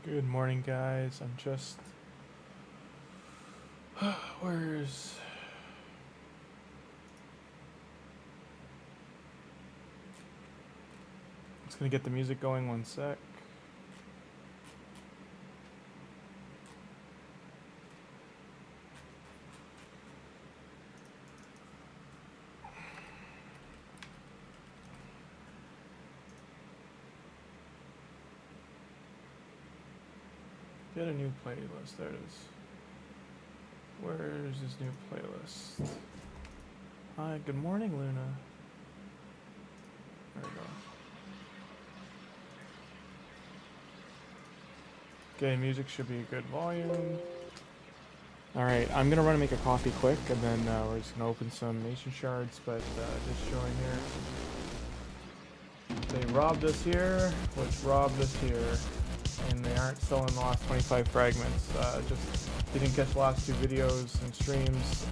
Good morning, guys. I'm just... Where's... Just gonna get the music going, one sec. Get a new playlist. There it is. Where's this new playlist? Hi, good morning, Luna. There we go. Okay, music should be a good volume. Alright, I'm gonna run and make a coffee quick, and then we're just gonna open some nation shards, but just showing here. They robbed us here, which robbed us here. And they aren't selling the last 25 fragments. Just didn't catch the last two videos and streams.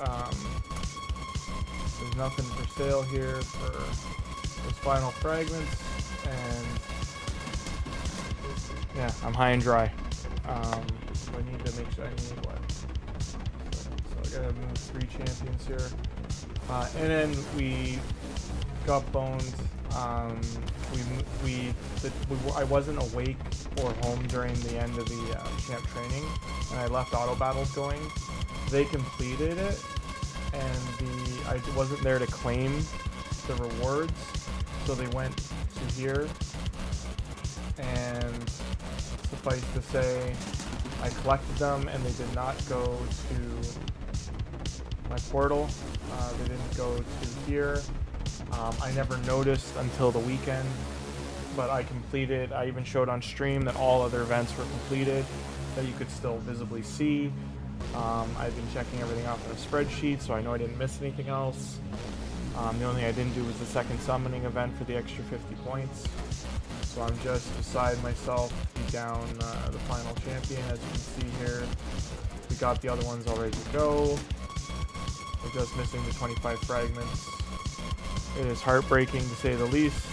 There's nothing for sale here for those final fragments, and yeah, I'm high and dry. So I need to make sure I need what. So I gotta move 3 champions here, and then we got boned. I wasn't awake or home during the end of the champ training, and I left auto battles going. They completed it, and I wasn't there to claim the rewards, so they went to here, and suffice to say, I collected them, and they did not go to my portal. They didn't go to here. I never noticed until the weekend, but I completed. I even showed on stream that all other events were completed, that you could still visibly see. I've been checking everything off in a spreadsheet, so I know I didn't miss anything else. The only thing I didn't do was the second summoning event for the extra 50 points. So I'm just beside myself to be down the final champion. As you can see here, we got the other ones all ready to go. We're just missing the 25 fragments. It is heartbreaking to say the least.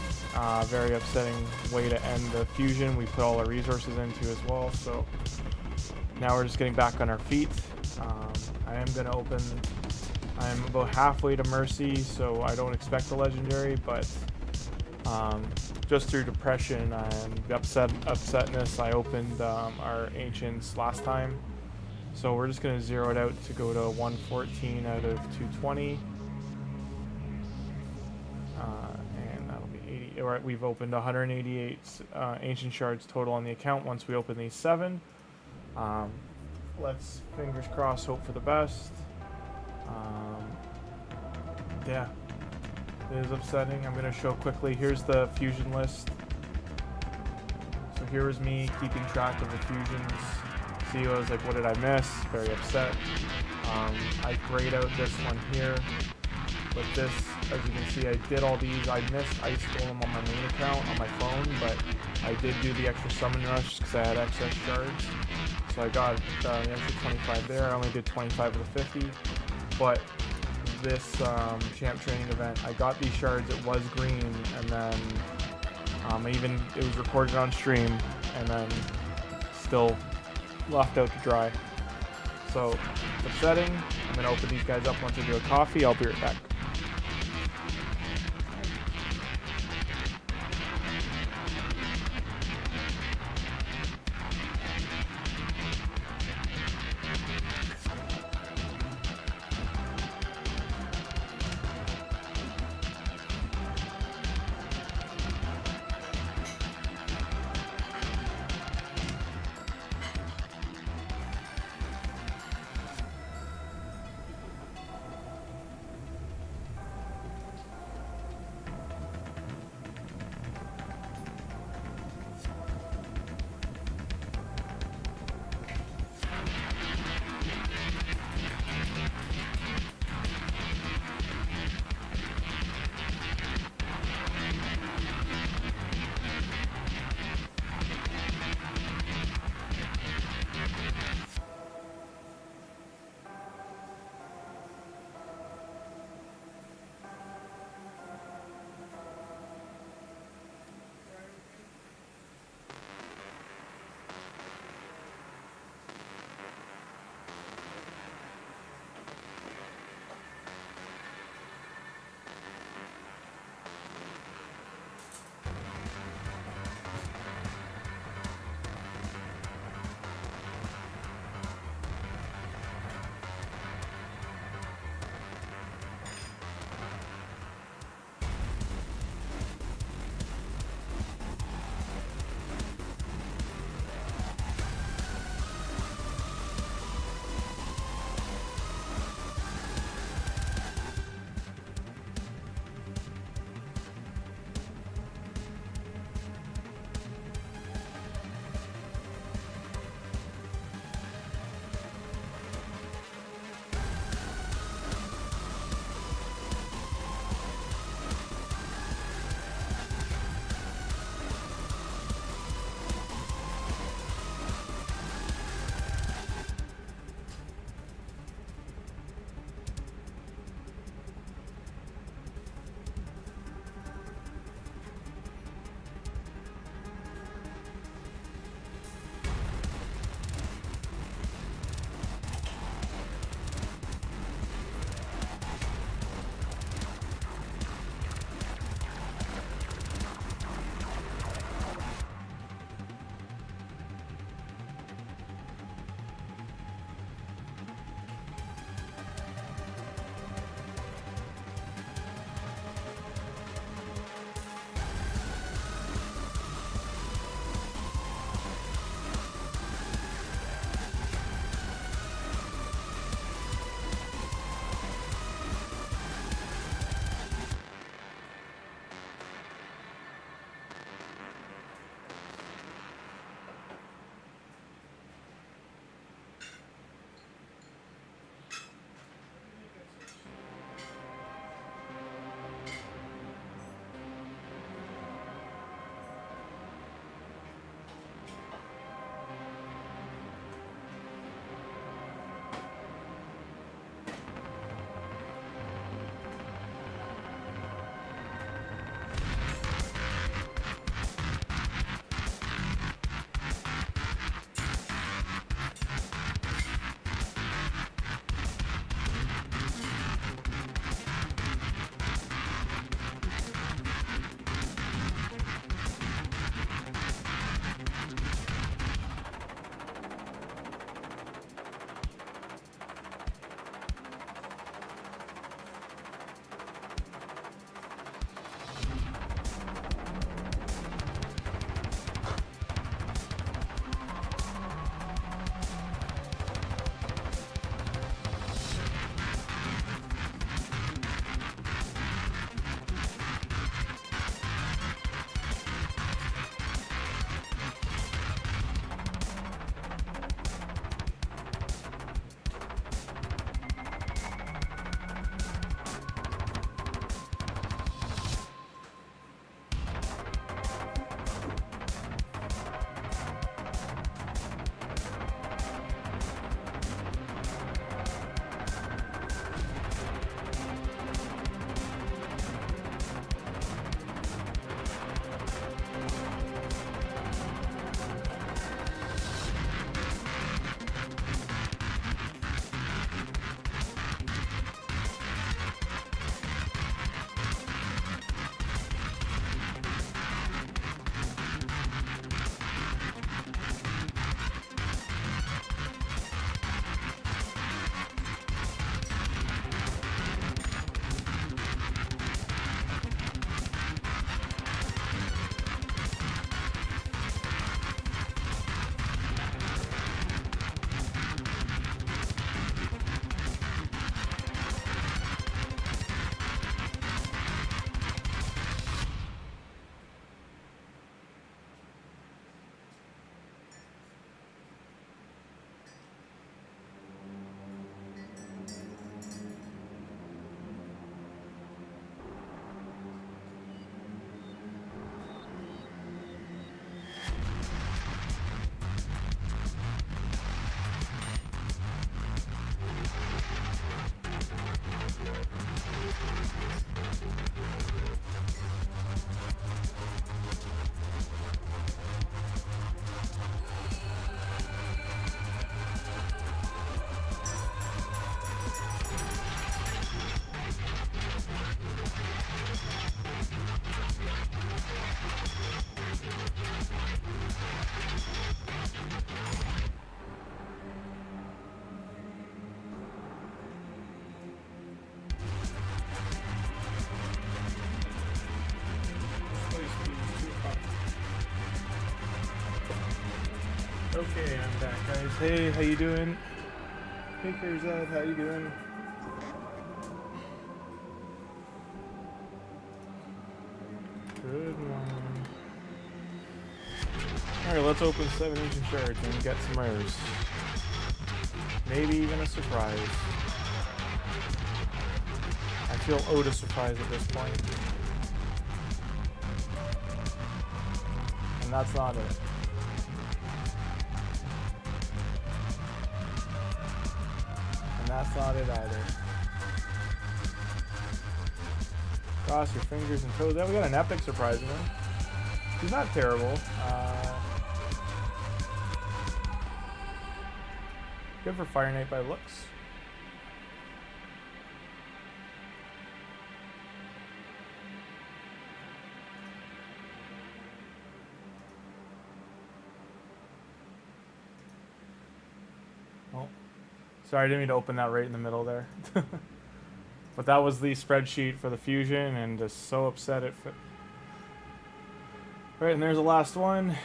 Very upsetting way to end the fusion we put all our resources into as well. So now we're just getting back on our feet. I am going to open... I'm about halfway to Mercy, so I don't expect a legendary, but just through depression and upsetness, I opened our Ancients last time. So we're just going to zero it out to go to 114 out of 220. Right, we've opened 188 ancient shards total on the account once we open these 7. Let's fingers crossed, hope for the best. Yeah, it is upsetting. I'm going to show quickly. Here's the fusion list. So here is me keeping track of the fusions. See, I was like, what did I miss? Very upset. I grayed out this one here. But this, as you can see, I did all these. I missed Ice Golem on my main account on my phone, but I did do the extra summon rush because I had excess shards. So I got the extra 25 there. I only did 25 of the 50. But this champ training event, I got these shards. It was green, and then it was recorded on stream, and then still left out to dry. So it's upsetting. I'm gonna open these guys up once I do a coffee. I'll be right back. Okay, I'm back, guys. Hey, how you doing? Hey, Zed, how you doing? Good one. Alright, let's open 7 ancient shards and get some rares. Maybe even a surprise. I feel owed a surprise at this point. And that's not it. And that's not it either. Cross your fingers and toes. Then we got an epic, surprisingly. He's not terrible. Good for Fire Knight by looks. Oh, sorry, I didn't mean to open that right in the middle there. But that was the spreadsheet for the fusion, and just so upset it fit. Right, and there's the last one.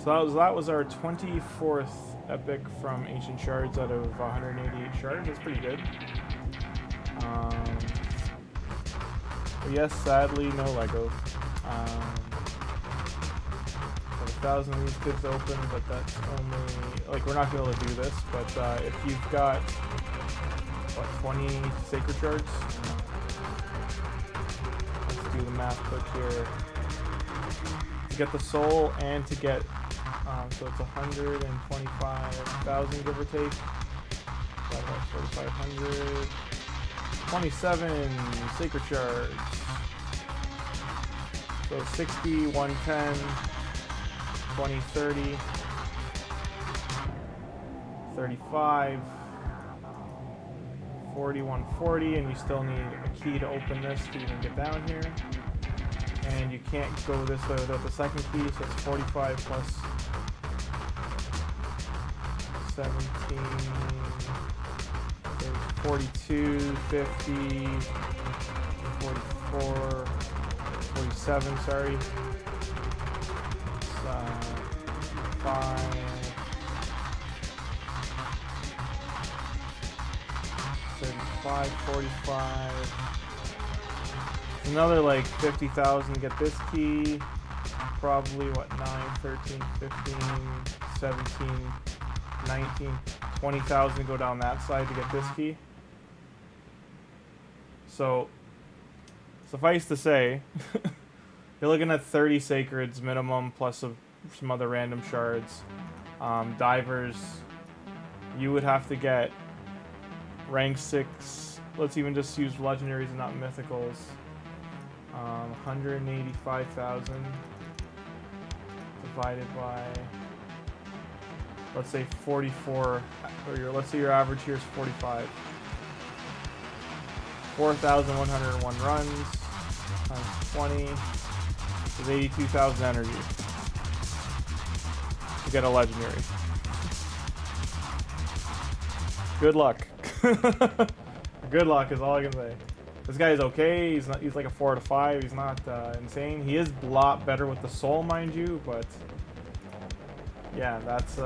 So that was our 24th epic from Ancient Shards out of 188 shards. That's pretty good. But yes, sadly, no Lego. 1,000 of these kids open, but that's only, like, we're not going to be able to do this, but if you've got, what, 20 Sacred Shards? Let's do the math quick here. To get the soul and to get, so it's 125,000, give or take. 4,500. 27 Sacred Shards. So 60, 110, 20, 30, 35, 40, 140, and you still need a key to open this to even get down here. And you can't go this way without the second key, so it's 45 plus 17, 42, 50, 44, 47, sorry. 5, 35, 45. Another like 50,000 get this key. Probably what, 9, 13, 15, 17, 19, 20,000 go down that side to get this key. So suffice to say, you're looking at 30 sacreds minimum plus some other random shards. Divers, you would have to get rank 6. Let's even just use legendaries and not mythicals. 185,000 divided by, let's say 44, or let's say your average here is 45. 4,101 runs times 20 is 82,000 energy to get a legendary. Good luck. Good luck is all I can say. This guy is okay. He's not. He's like a 4 out of 5. He's not insane. He is a lot better with the soul, mind you. But yeah, that's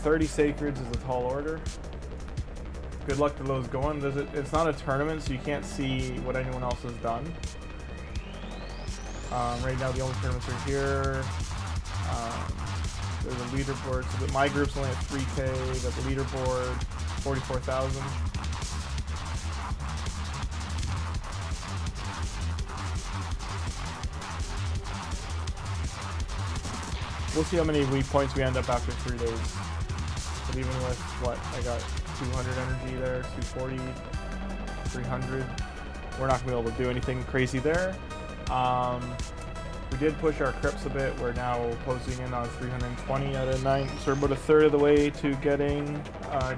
30 sacreds is a tall order. Good luck to those going. It's not a tournament, so you can't see what anyone else has done. Right now, the only tournaments are here. There's a leaderboard. So my group's only at 3K. Got the leaderboard, 44,000. We'll see how many weak points we end up after 3 days. But even with what, I got 200 energy there, 240, 300. We're not going to be able to do anything crazy there. We did push our crypts a bit. We're now closing in on 320 out of 9. So we're about a third of the way to getting our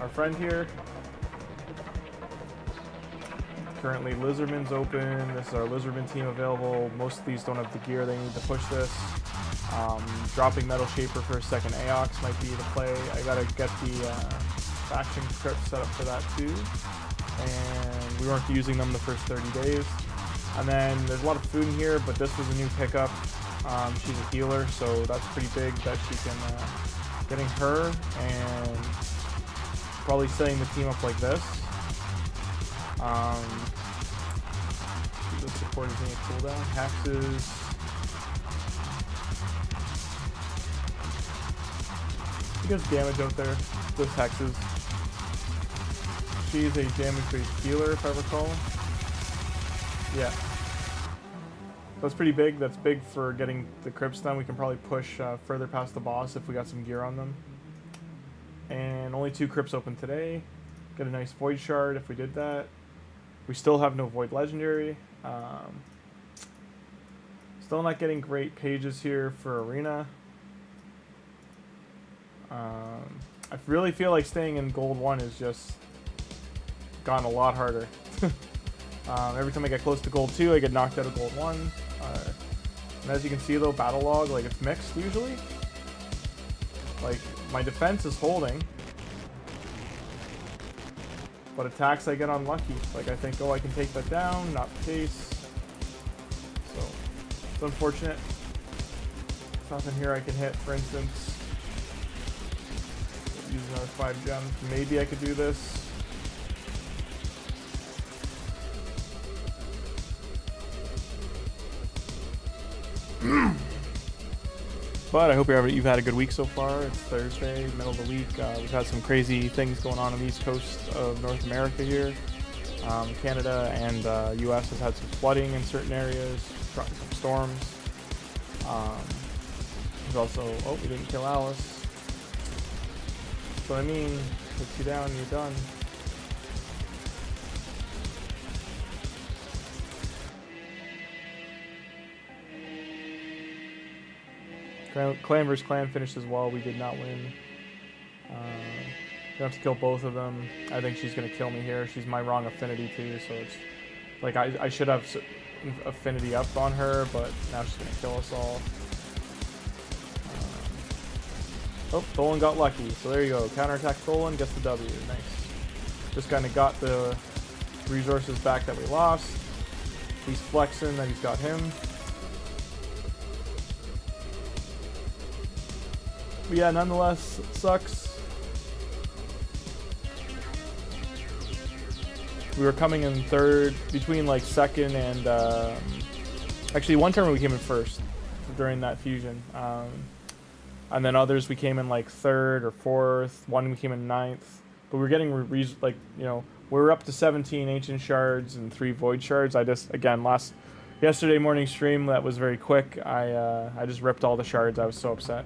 friend here. Currently Lizardman's open. This is our Lizardman team available. Most of these don't have the gear they need to push this. Dropping Metal Shaper for a second Aox might be the play. I gotta get the faction crypt set up for that too. And we weren't using them the first 30 days. And then there's a lot of food in here, but this was a new pickup. She's a healer, so that's pretty big that she can getting her and probably setting the team up like this. The support is getting a cooldown. Hexes. She does damage out there. Those hexes. She's a damage-based healer, if I recall. Yeah. That's pretty big. That's big for getting the crypts done. We can probably push further past the boss if we got some gear on them. And only 2 crypts open today. Get a nice void shard if we did that. We still have no void legendary. Still not getting great pages here for arena. I really feel like staying in gold 1 is just gotten a lot harder. Every time I get close to gold 2, I get knocked out of gold 1. And as you can see though, battle log, like it's mixed usually. Like my defense is holding, but attacks I get unlucky. Like I think, oh, I can take that down, not the case. So it's unfortunate. There's nothing here I can hit, for instance. Use another 5 gems. Maybe I could do this. But I hope you've had a good week so far. It's Thursday, middle of the week. We've had some crazy things going on the east coast of North America here. Canada and US has had some flooding in certain areas, some storms. There's also, oh, we didn't kill Alice. So I mean, puts you down, you're done. Clan vs. Clan finished as well. We did not win. We have to kill both of them. I think she's going to kill me here. She's my wrong affinity too, so it's like I should have affinity up on her, but now she's going to kill us all. Oh, Tholin got lucky. So there you go. Counterattack Tholin, gets the W. Nice. Just kind of got the resources back that we lost. He's flexing that he's got him. But yeah, nonetheless, it sucks. We were coming in third, between like second and actually one tournament we came in first during that fusion. And then others we came in like third or fourth. One we came in ninth. But we were getting like, you know, we were up to 17 ancient shards and 3 void shards. I just, again, yesterday morning stream that was very quick. I just ripped all the shards. I was so upset.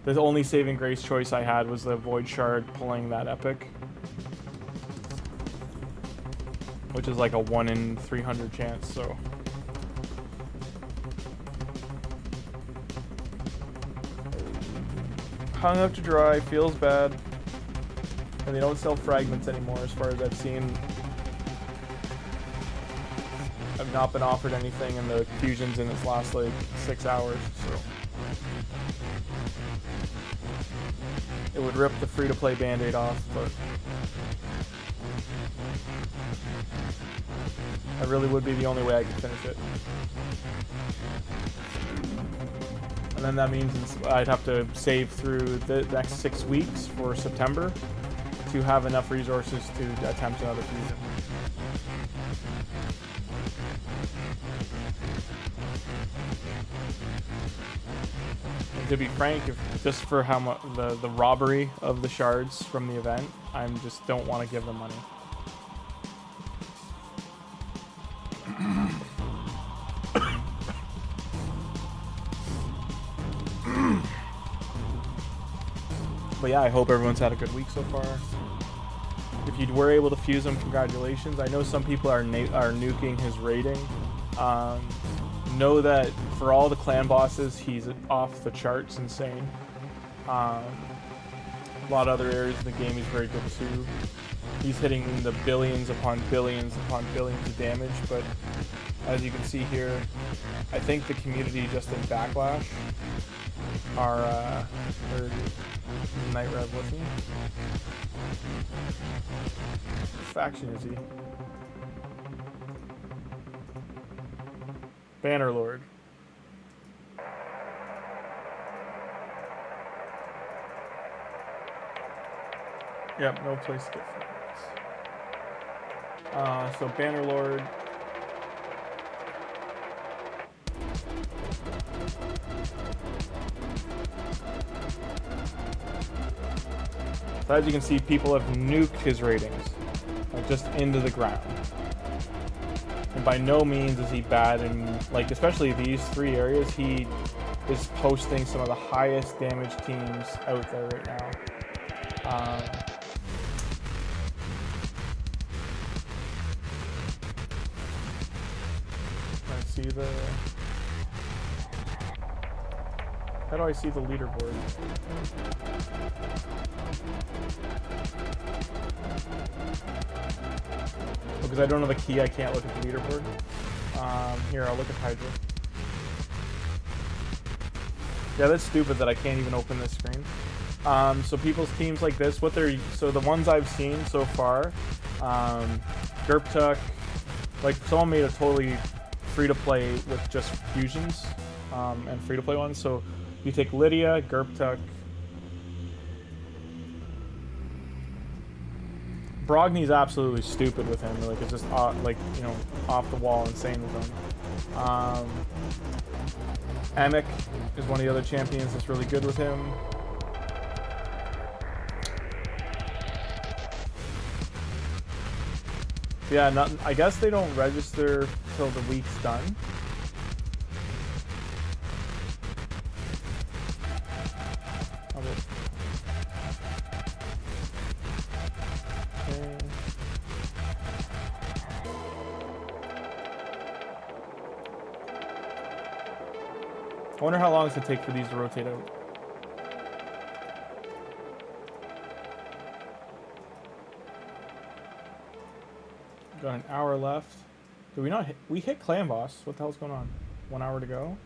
The only saving grace choice I had was the void shard pulling that epic, which is like a 1 in 300 chance. So. Hung up to dry, feels bad, and they don't sell fragments anymore as far as I've seen. I've not been offered anything in the fusions in this last like 6 hours, so it would rip the free-to-play band-aid off, but that really would be the only way I could finish it. And then that means I'd have to save through the next 6 weeks for September to have enough resources to attempt another fusion. And to be frank, if just for how much the robbery of the shards from the event, I just don't want to give them money. But yeah, I hope everyone's had a good week so far. If you were able to fuse him, congratulations. I know some people are nuking his rating. Know that for all the clan bosses, he's off the charts, insane. A lot of other areas in the game he's very good too. He's hitting the billions upon billions upon billions of damage, but as you can see here, I think the community just in Backlash are Night Rev with me. What faction is he? Bannerlord. Yep, no place to get flags. So Bannerlord. So as you can see, people have nuked his ratings, like just into the ground. And by no means is he bad in, like, especially these three areas, he is posting some of the highest damage teams out there right now. Let's see the... How do I see the leaderboard? Because I don't know the key, I can't look at the leaderboard. Here, I'll look at Hydra. Yeah, that's stupid that I can't even open this screen. So people's teams like this, what they're... So the ones I've seen so far, Gerptuk, like someone made a totally free-to-play with just fusions and free-to-play ones. So you take Lydia, Gerptuk, Brogny's absolutely stupid with him. Like, it's just like, you know, off the wall insane with him. Amic is one of the other champions that's really good with him. Yeah, I guess they don't register till the week's done. I wonder how long it's gonna take for these to rotate out. Got an hour left. Did we not hit? We hit Clan Boss. What the hell's going on? 1 hour to go.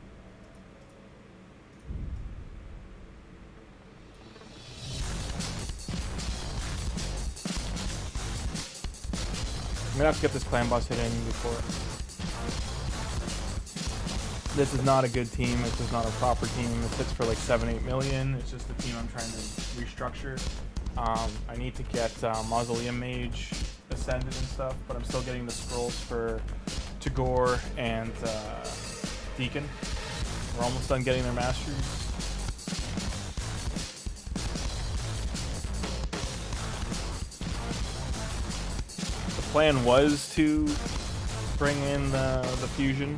I'm gonna have to get this Clan Boss hit in before. This is not a good team. This is not a proper team. It hits for like 7-8 million. It's just a team I'm trying to restructure. I need to get Mausoleum Mage ascended and stuff, but I'm still getting the scrolls for Tagoar and Deacon. We're almost done getting their masteries. The plan was to bring in the fusion,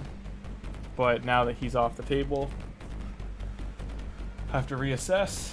but now that he's off the table, I have to reassess.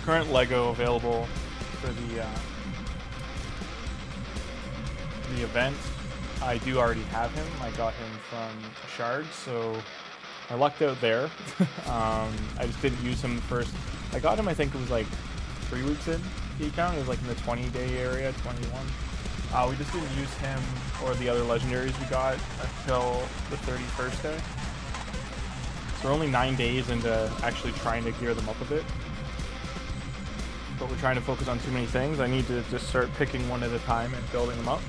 Current Lego available for the event. I do already have him. I got him from Shard, so I lucked out there. I just didn't use him first. I got him, I think it was like 3 weeks in the account. It was like in the 20-day area, 21. We just didn't use him or the other legendaries we got until the 31st day. So we're only 9 days into actually trying to gear them up a bit. But we're trying to focus on too many things. I need to just start picking one at a time and building them up.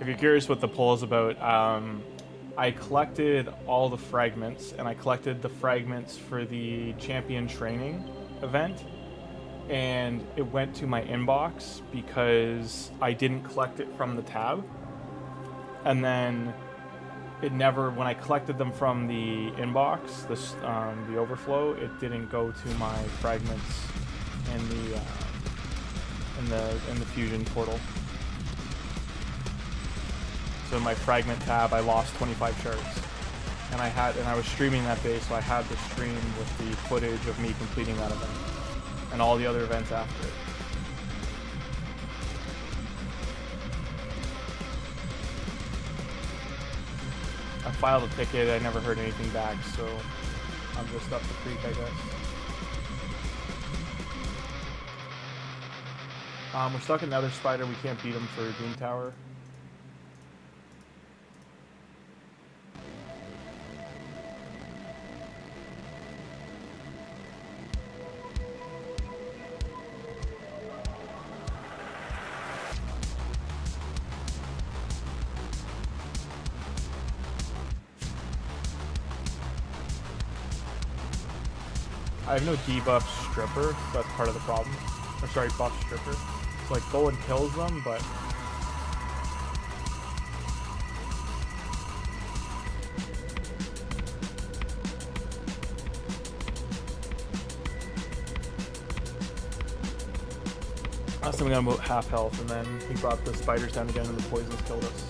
If you're curious what the poll is about, I collected all the fragments, and I collected the fragments for the champion training event, and it went to my inbox because I didn't collect it from the tab, and then it never, when I collected them from the inbox, the overflow, it didn't go to my fragments in the fusion portal. So in my fragment tab, I lost 25 shards, and I was streaming that day, so I had the stream with the footage of me completing that event and all the other events after it. I filed a ticket. I never heard anything back, so I'm just up the creek, I guess. We're stuck in Nether Spider. We can't beat him for Doom Tower. I have no debuff stripper, so that's part of the problem. Or sorry, buff stripper. So like Tholin kills them, but last time we got him about half health, and then he brought the spiders down again and the poisons killed us.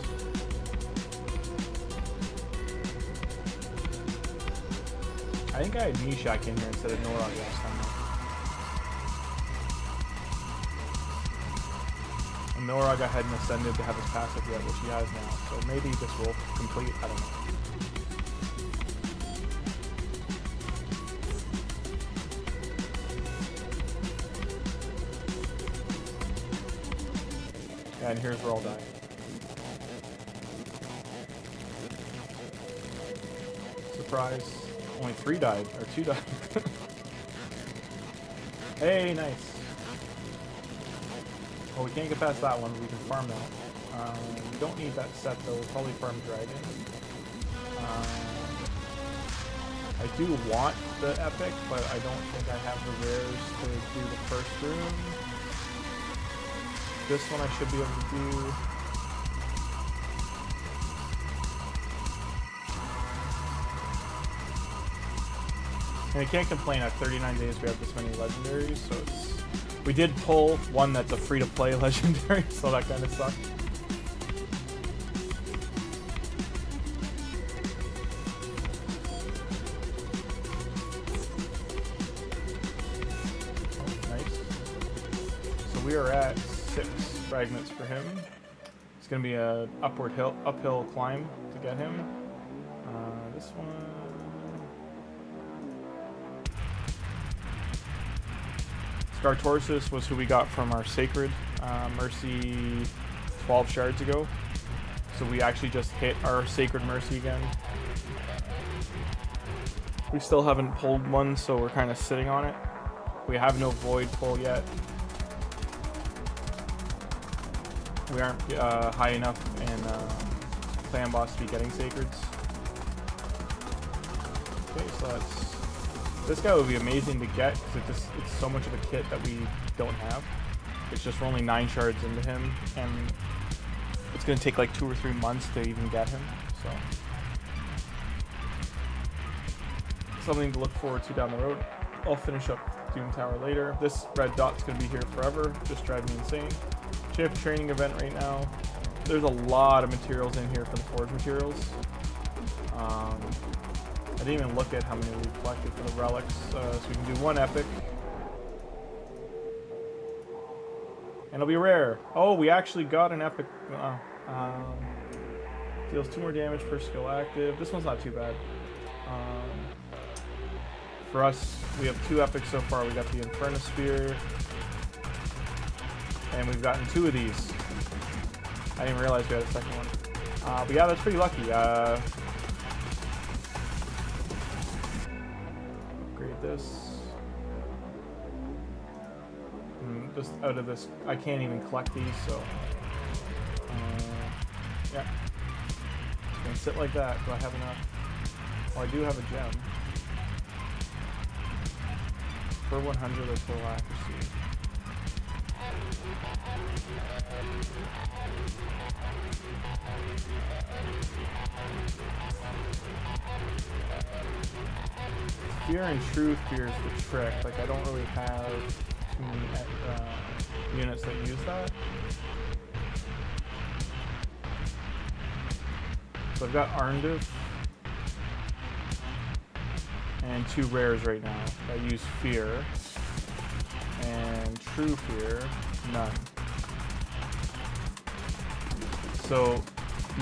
I think I had Meshach in here instead of Norog last time. And Norog I hadn't ascended to have his passive yet, which he has now. So maybe this will complete, I don't know. Yeah, and here's where I'll die. Surprise. Only 3 died, or 2 died. Hey, nice. Well, we can't get past that one, we can farm that. We don't need that set though, we'll probably farm Dragon. I do want the Epic, but I don't think I have the rares to do the first room. This one I should be able to do. And I can't complain, at 39 days we have this many legendaries, so it's... We did pull one that's a free-to-play legendary, so that kind of sucked. Oh, nice. So we are at 6 fragments for him. It's going to be a uphill climb to get him. This one... Scartorsus was who we got from our Sacred Mercy 12 shards ago. So we actually just hit our Sacred Mercy again. We still haven't pulled one, so we're kind of sitting on it. We have no Void pull yet. We aren't high enough in Clan Boss to be getting Sacreds. Okay, so that's... This guy would be amazing to get because it's so much of a kit that we don't have. It's just we're only 9 shards into him, and it's going to take like 2 or 3 months to even get him. So something to look forward to down the road. I'll finish up Doom Tower later. This red dot's going to be here forever, just driving me insane. Champ training event right now. There's a lot of materials in here for the forge materials. I didn't even look at how many we collected for the relics, so we can do 1 epic. And it'll be rare. Oh, we actually got an epic. Deals 2 more damage per skill active. This one's not too bad. For us, we have 2 epics so far. We got the Inferno Spear, and we've gotten 2 of these. I didn't realize we had a second one. But yeah, that's pretty lucky. This just out of this, I can't even collect these, so Yeah. Gonna sit like that. Do I have enough? Well, I do have a gem. For 100 or full accuracy. Fear and true fear is the trick. Like, I don't really have too many units that use that. So I've got Arndiv and 2 rares right now that use fear, and true fear, none. So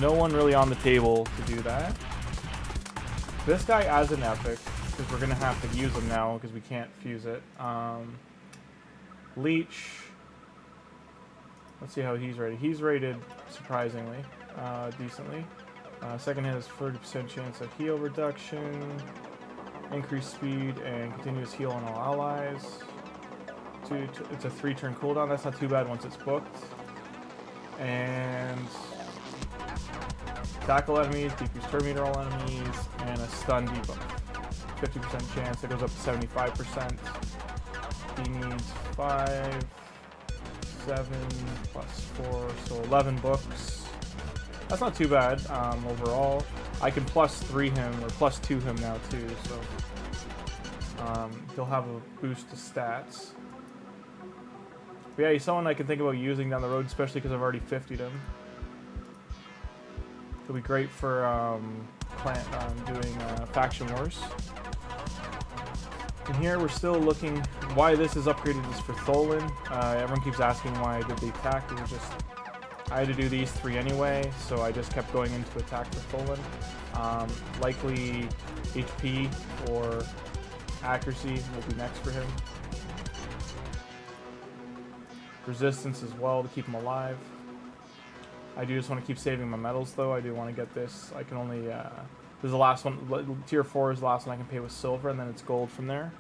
no one really on the table to do that. This guy as an epic, because we're gonna have to use him now because we can't fuse it. Leech. Let's see how he's rated. He's rated surprisingly decently. Second hit has 40% chance of heal reduction, increased speed, and continuous heal on all allies. It's a 3-turn cooldown. That's not too bad once it's booked. And tackle enemies, decrease turn meter all enemies, and a stun debuff. 50% chance. It goes up to 75%. He needs 5, 7 plus 4, so 11 books. That's not too bad overall. I can +3 him, or +2 him now too, so he'll have a boost to stats. But yeah, he's someone I can think about using down the road, especially because I've already 50'd him. He'll be great for doing faction wars. And here we're still looking. Why this is upgraded is for Tholin. Everyone keeps asking why I did the attack. It was just I had to do these 3 anyway, so I just kept going into attack for Tholin. Likely HP or accuracy will be next for him. Resistance as well to keep him alive. I do just want to keep saving my medals though. I do want to get this. I can only this is the last one. Tier 4 is the last one I can pay with silver, and then it's gold from there.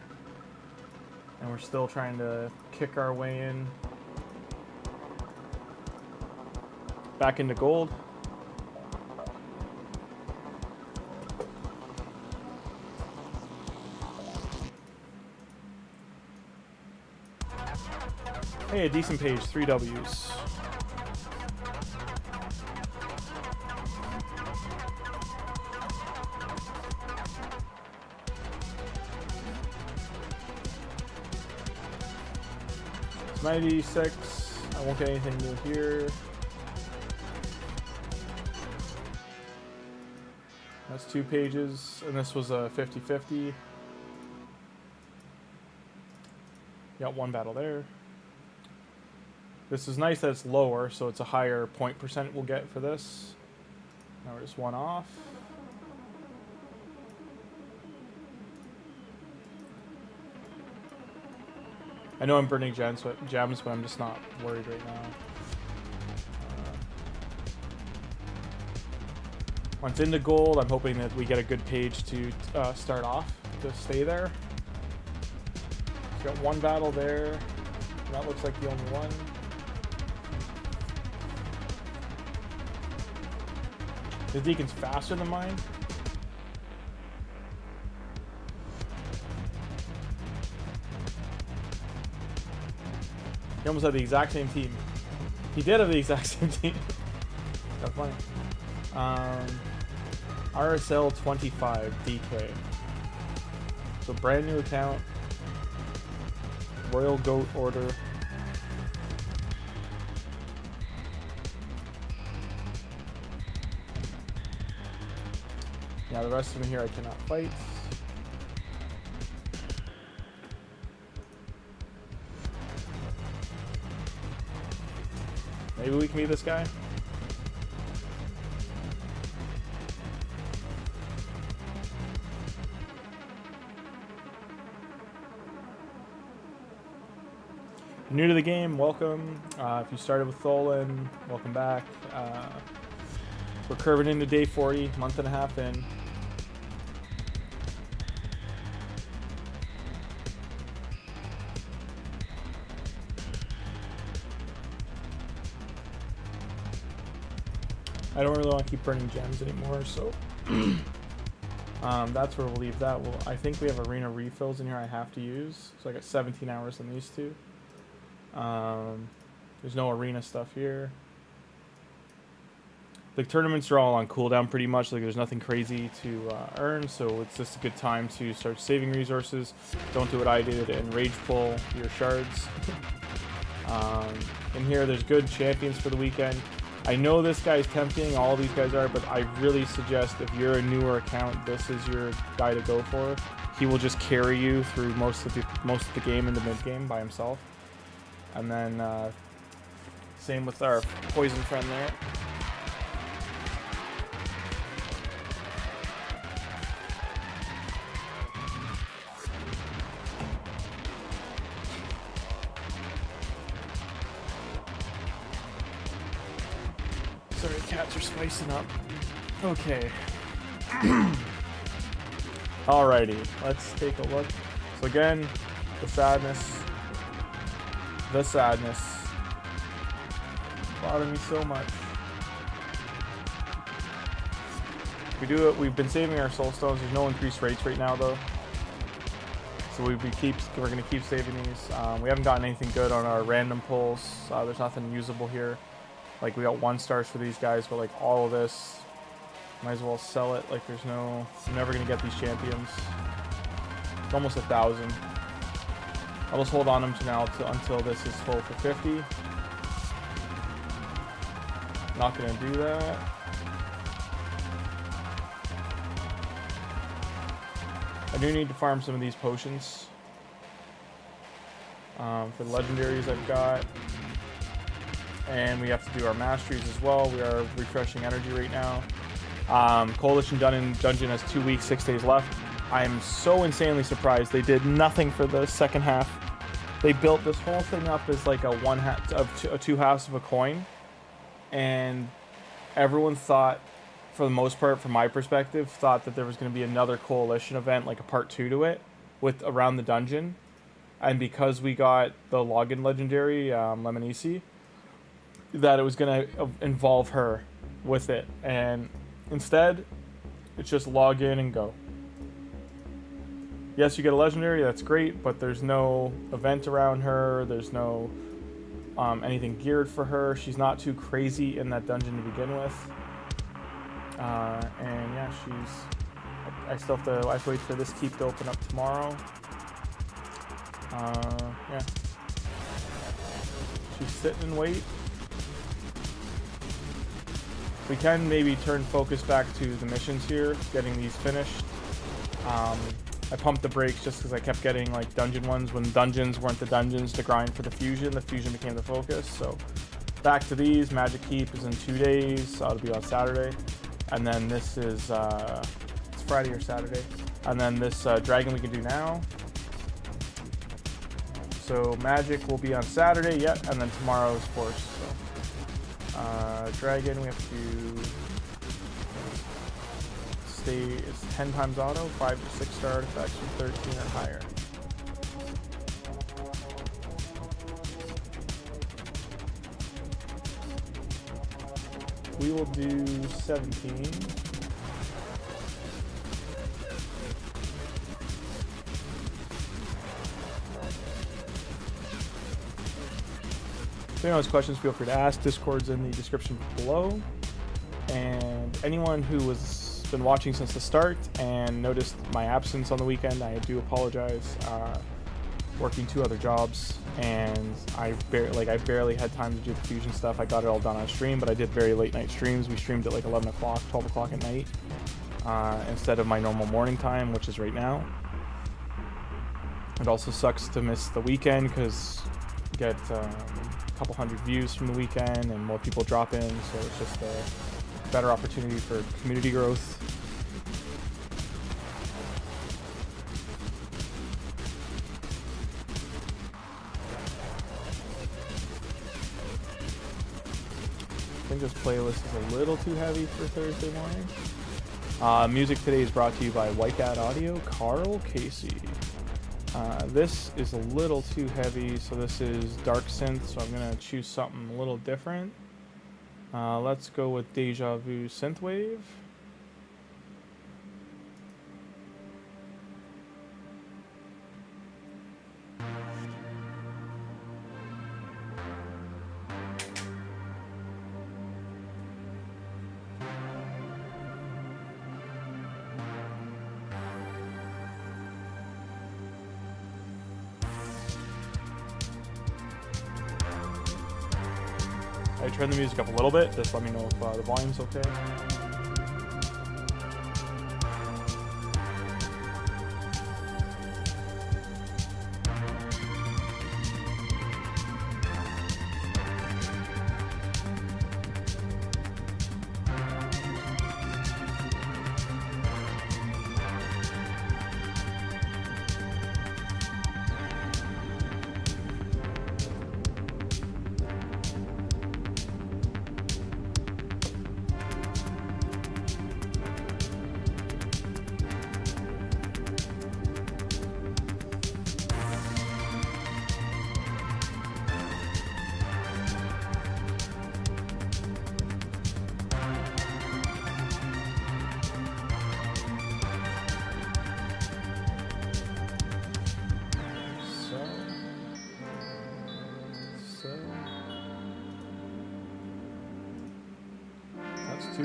And we're still trying to kick our way in back into gold. Hey, a decent page, 3 W's. It's 96. I won't get anything new here. That's 2 pages, and this was a 50-50. Got 1 battle there. This is nice that it's lower, so it's a higher point percent we'll get for this. Now we're just 1 off. I know I'm burning gems, but I'm just not worried right now. Once into gold, I'm hoping that we get a good page to start off, to stay there. Got 1 battle there. And that looks like the only one. The Deacon's faster than mine. He almost had the exact same team. He did have the exact same team. That's funny. RSL 25 DK. So brand new account. Royal Goat Order. Yeah, the rest of them here I cannot fight. Maybe we can beat this guy. New to the game, welcome. If you started with Tholin, welcome back. We're curving into day 40, month and a half in. I don't really want to keep burning gems anymore, so that's where we'll leave that. Well, I think we have arena refills in here I have to use, so I got 17 hours on these two. There's no arena stuff here. The tournaments are all on cooldown pretty much. Like, there's nothing crazy to earn, so it's just a good time to start saving resources. Don't do what I did and rage pull your shards. In here, there's good champions for the weekend. I know this guy's tempting, all these guys are, but I really suggest if you're a newer account, this is your guy to go for. He will just carry you through most of the game in the mid game by himself. And then same with our poison friend there. Sorry, cats are spicing up. Okay. Alrighty, let's take a look. So again, the sadness bothering me so much. We do it. We've been saving our soul stones. There's no increased rates right now though, so we're gonna keep saving these. We haven't gotten anything good on our random pulls. There's nothing usable here. Like, we got 1 stars for these guys, but like all of this, might as well sell it. Like, I'm never gonna get these champions. It's almost 1,000. I'll just hold on them until this is full for 50. Not gonna do that. I do need to farm some of these potions for the legendaries I've got. And we have to do our masteries as well. We are refreshing energy right now. Coalition Dungeon has 2 weeks, 6 days left. I am so insanely surprised they did nothing for the second half. They built this whole thing up as like a 2 halves of a coin, and everyone thought, for the most part, from my perspective, thought that there was going to be another coalition event, like a part 2 to it, with around the dungeon. And because we got the login legendary Lemonisi, that it was going to involve her with it, and instead it's just log in and go. Yes, you get a legendary, that's great, but there's no event around her. There's no anything geared for her. She's not too crazy in that dungeon to begin with, and yeah, I still have to wait for this keep to open up tomorrow. Yeah, she's sitting and wait. We can maybe turn focus back to the missions here, getting these finished. I pumped the brakes just because I kept getting like dungeon ones when dungeons weren't the dungeons to grind for the fusion. The fusion became the focus. So back to these. Magic Keep is in 2 days, so it'll be on Saturday. And then this is it's Friday or Saturday. And then this dragon we can do now. So magic will be on Saturday, yeah, and then tomorrow is force. So. Dragon, we have to stay, it's 10 times auto, 5 to 6 star artifacts from 13 or higher. We will do 17. If anyone has questions, feel free to ask. Discord's in the description below. And anyone who has been watching since the start and noticed my absence on the weekend, I do apologize. Working 2 other jobs, and I barely had time to do the fusion stuff. I got it all done on stream, but I did very late night streams. We streamed at like 11 o'clock, 12 o'clock at night, instead of my normal morning time, which is right now. It also sucks to miss the weekend because you get couple hundred views from the weekend and more people drop in, so it's just a better opportunity for community growth. I think this playlist is a little too heavy for Thursday morning. Music today is brought to you by White Cat Audio, Carl Casey. This is a little too heavy, so this is dark synth, so I'm gonna choose something a little different. Let's go with Deja Vu Synthwave. I turn the music up a little bit, just let me know if the volume's okay.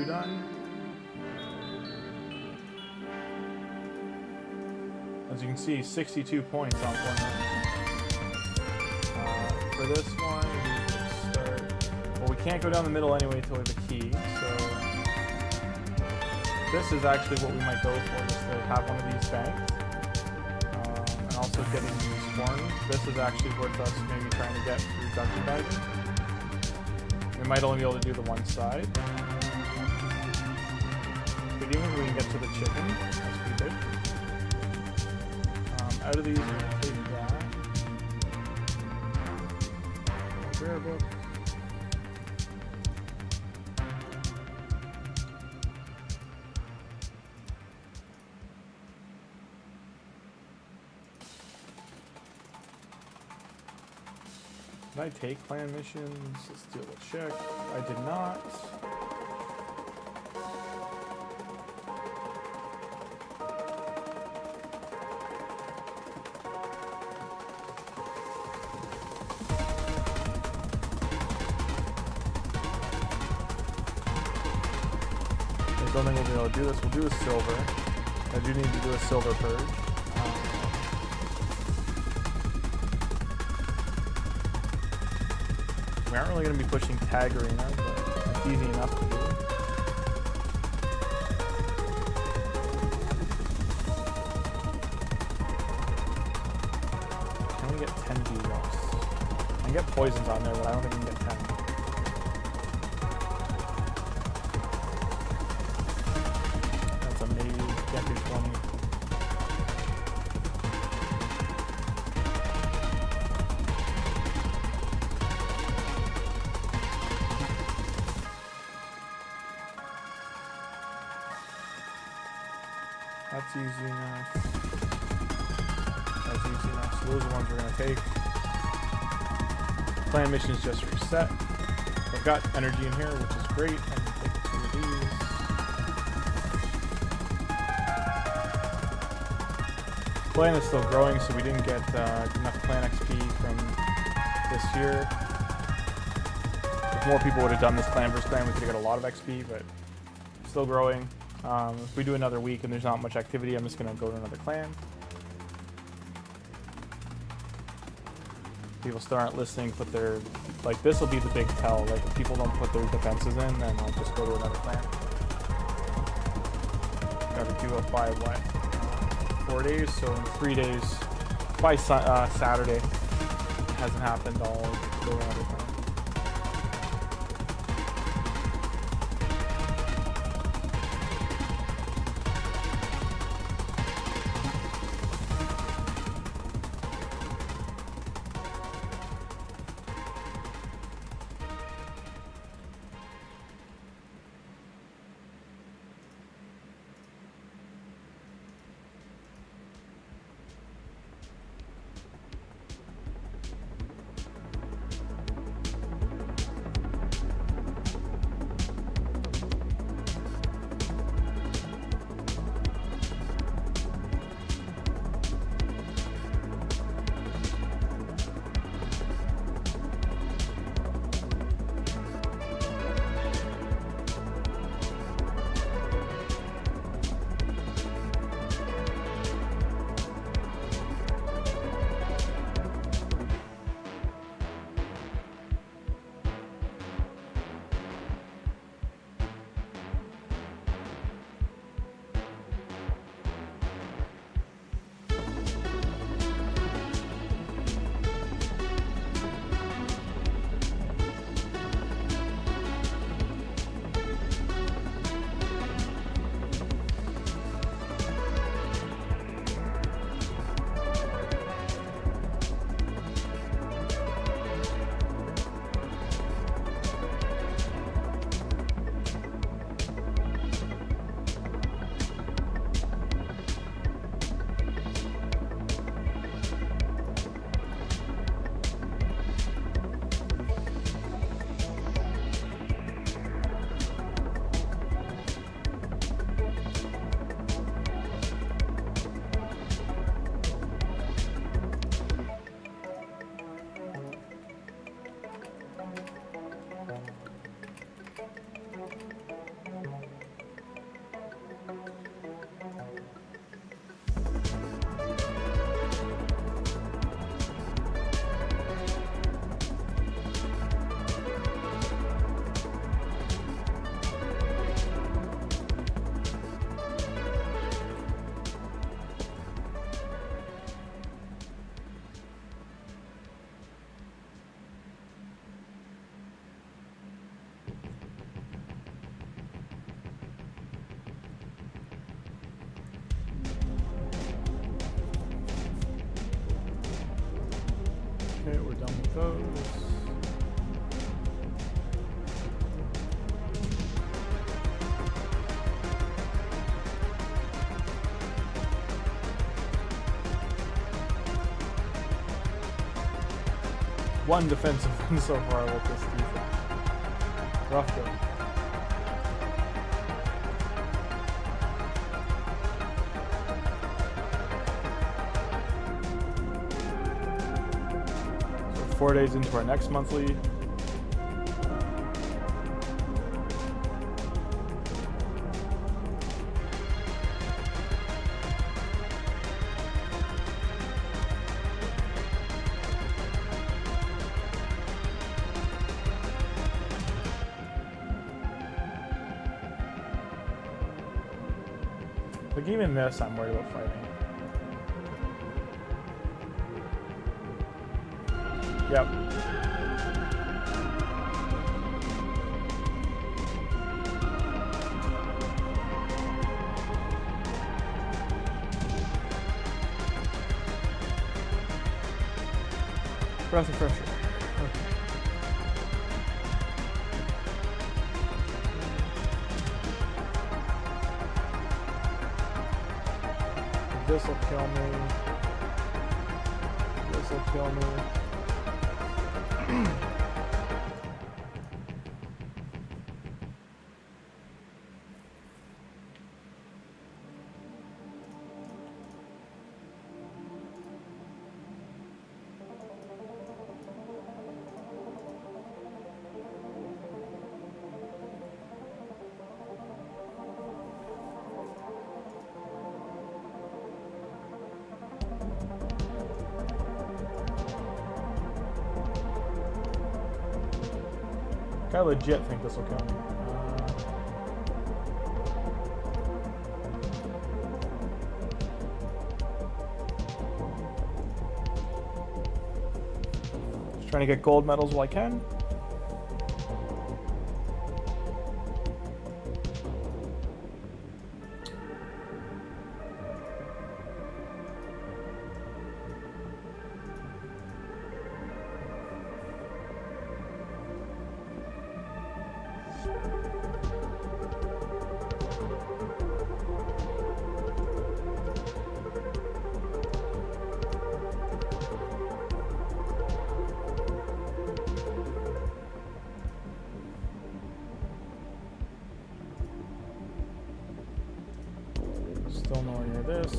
Done. As you can see, 62 points on one. For this one, we can start. Well, we can't go down the middle anyway until we have a key. So this is actually what we might go for, just to have one of these banked, and also getting these horns. This is actually worth us maybe trying to get through dungeon diving. We might only be able to do the one side. Even if we can get to the chicken, that's pretty good. Out of these, we're going to take that. Rare book. Did I take clan missions? Let's do a check. I did not. I don't think we'll be able to do this. We'll do a silver. I do need to do a silver purge. We aren't really going to be pushing tag arena, but it's easy enough to do. Can we get 10 debuffs? I can get poisons on there, but I don't think we can get 10. Can't do 20. That's easy enough. That's easy enough. So those are the ones we're going to take. Clan missions just reset. I've got energy in here, which is great. And take 2 of these. Clan is still growing, so we didn't get enough clan XP from this year. If more people would have done this clan versus clan, we could have got a lot of XP, but still growing. If we do another week and there's not much activity, I'm just going to go to another clan. People still aren't listening, put their, like, this will be the big tell. Like, if people don't put their defenses in, then I'll just go to another clan. Gotta do it by what? 4 days, so in 3 days, by Saturday, it hasn't happened, I'll go another time. one defensive win so far with this defense. Rough go. So 4 days into our next monthly. Like even this, I'm worried about fighting. Yep. Breath of fresh air. Okay. This will kill me. This will kill me. I legit think this will kill me. Just trying to get gold medals while I can. Still nowhere near this.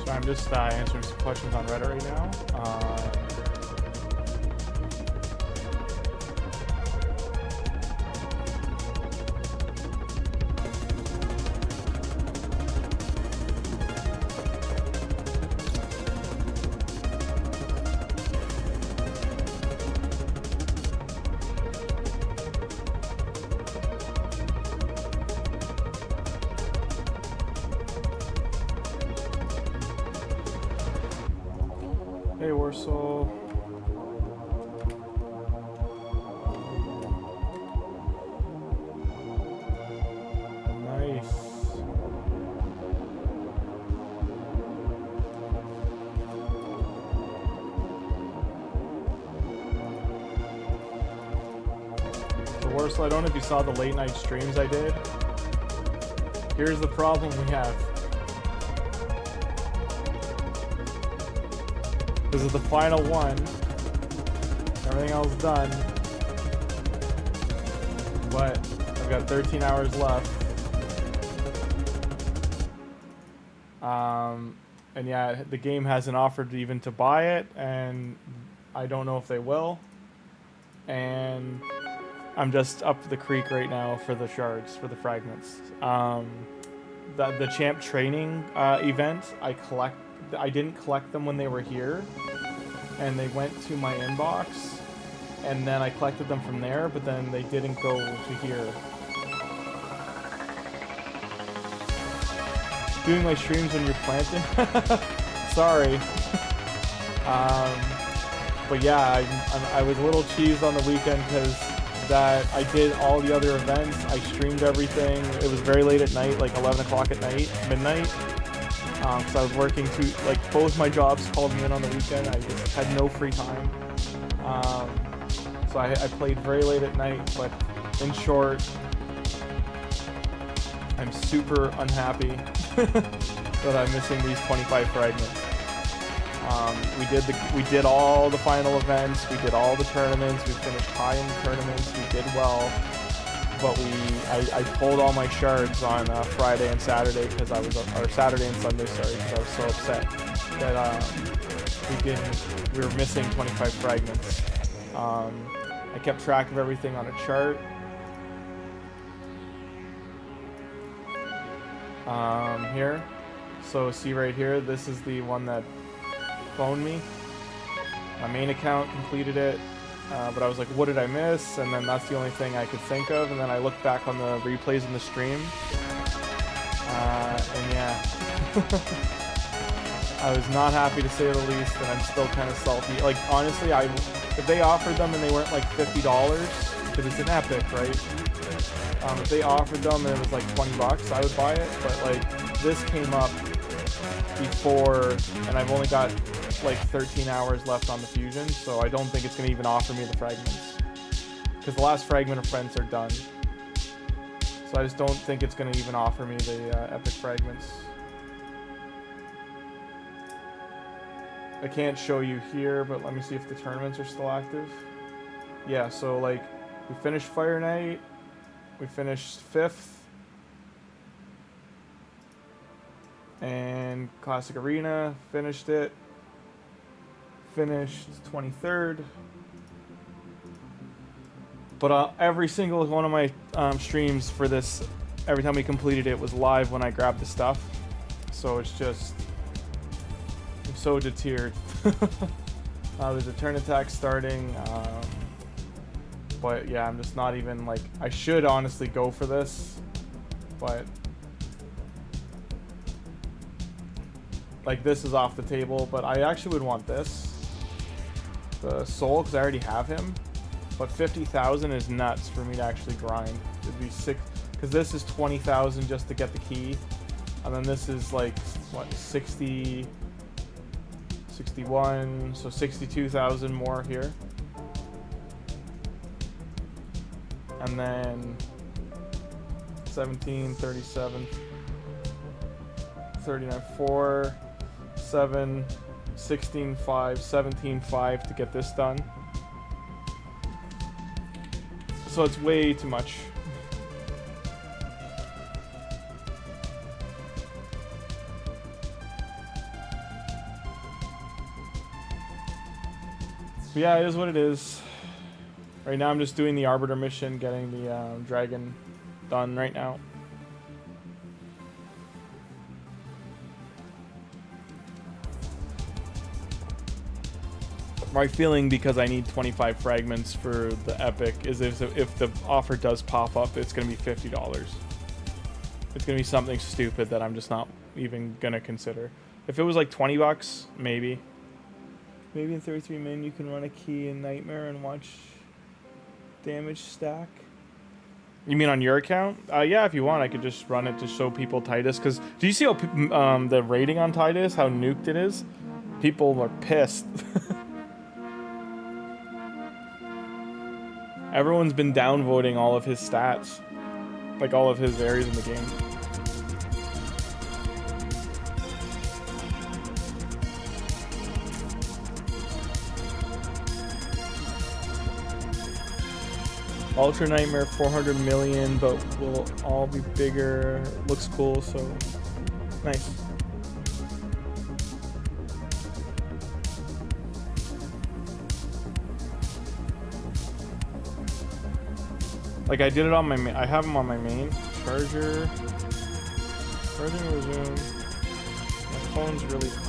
So I'm just answering some questions on Reddit right now. Hey, Warsaw. Nice. So, Warsaw, I don't know if you saw the late night streams I did. Here's the problem we have. This is the final one. Everything else done. But I've got 13 hours left. And yeah, the game hasn't offered even to buy it, and I don't know if they will. And I'm just up the creek right now for the shards, for the fragments. The champ training event, I didn't collect them when they were here, and they went to my inbox, and then I collected them from there, but then they didn't go to here. Doing my streams when you're planting? Sorry. But yeah, I was a little cheesed on the weekend because that I did all the other events. I streamed everything. It was very late at night, like 11 o'clock at night, midnight. Because I was working like both my jobs called me in on the weekend. I just had no free time. So I played very late at night, but in short, I'm super unhappy that I'm missing these 25 fragments. We did all the final events, we did all the tournaments, we finished high in the tournaments, we did well. But I pulled all my shards on Friday and Saturday because I was, or Saturday and Sunday, sorry, because I was so upset that we were missing 25 fragments. I kept track of everything on a chart. Here, so see right here, this is the one that phoned me. My main account completed it. But I was like, what did I miss? And then that's the only thing I could think of. And then I looked back on the replays in the stream. And yeah. I was not happy to say the least, and I'm still kind of salty. Like, honestly, if they offered them and they weren't like $50, because it's an Epic, right? If they offered them and it was like 20 bucks, I would buy it. But like, this came up before, and I've only got like 13 hours left on the fusion, so I don't think it's going to even offer me the fragments, because the last fragment of friends are done. So I just don't think it's going to even offer me the epic fragments. I can't show you here, but let me see if the tournaments are still active. Yeah, so like, we finished Fire Night, we finished 5th, and Classic Arena, finished it. Finished 23rd. But every single one of my streams for this, every time we completed it, was live when I grabbed the stuff. So it's just, I'm so deterred. There's a turn attack starting. But yeah, I'm just not even like, I should honestly go for this, but like, this is off the table. But I actually would want this, the soul, because I already have him. But 50,000 is nuts for me to actually grind. It'd be sick, because this is 20,000 just to get the key, and then this is like what, 60, 61, so 62,000 more here. And then 17, 37, 39, 4, 7, 16, 5, 17, 5 to get this done. So it's way too much. But yeah, it is what it is. Right now I'm just doing the Arbiter mission, getting the dragon done right now. My feeling, because I need 25 fragments for the epic, is if the offer does pop up, it's going to be $50. It's going to be something stupid that I'm just not even going to consider. If it was like 20 bucks, maybe. Maybe in 33 min you can run a key in Nightmare and watch damage stack. You mean on your account? Yeah, if you want, I could just run it to show people Titus. Because do you see how the rating on Titus, how nuked it is? People are pissed. Everyone's been downvoting all of his stats. Like all of his areas in the game. Ultra Nightmare 400 million, but will all be bigger. Looks cool, so nice. Like I did it on my main. I have them on my main charger. Charging resume. My phone's really hot.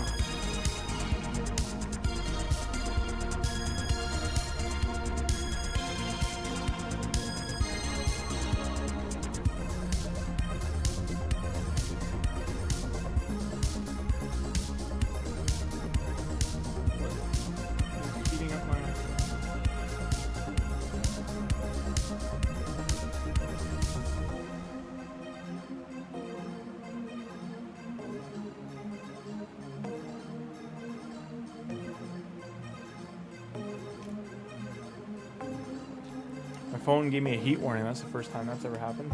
Phone gave me a heat warning. That's the first time that's ever happened.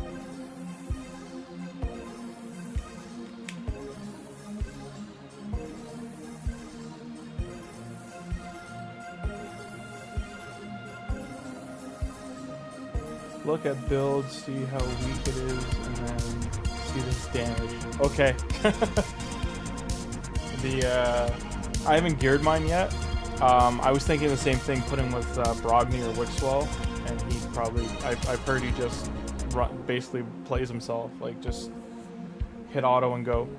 Look at build, see how weak it is, and then see this damage. Okay. I haven't geared mine yet. I was thinking the same thing, put him with Brogni or Wixwell. And he probably, I've heard he just basically plays himself, like just hit auto and go. Do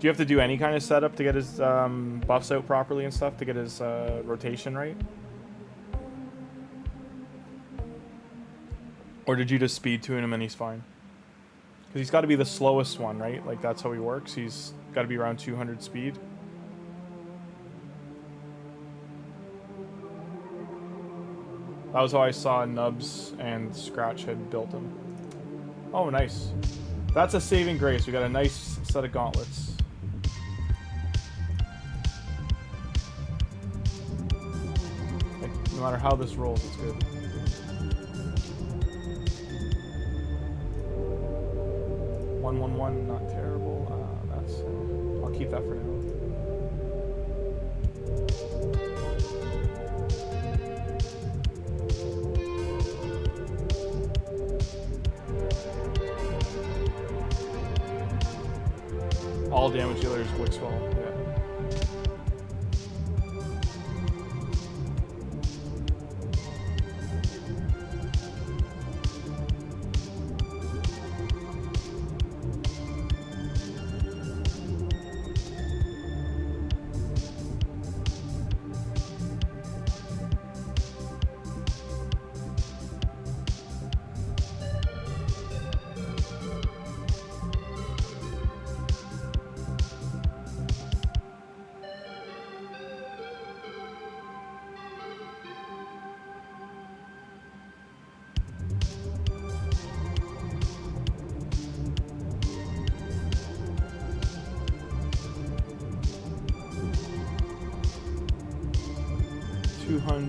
you have to do any kind of setup to get his buffs out properly and stuff, to get his rotation right? Or did you just speed tune him and he's fine? Because he's got to be the slowest one, right? Like that's how he works. He's got to be around 200 speed. That was how I saw Nubs and Scratch had built him. Oh, nice. That's a saving grace. We got a nice set of gauntlets. Like, no matter how this rolls, it's good. $111, not terrible. I'll keep that for now. All damage dealers, Wixwell, yeah.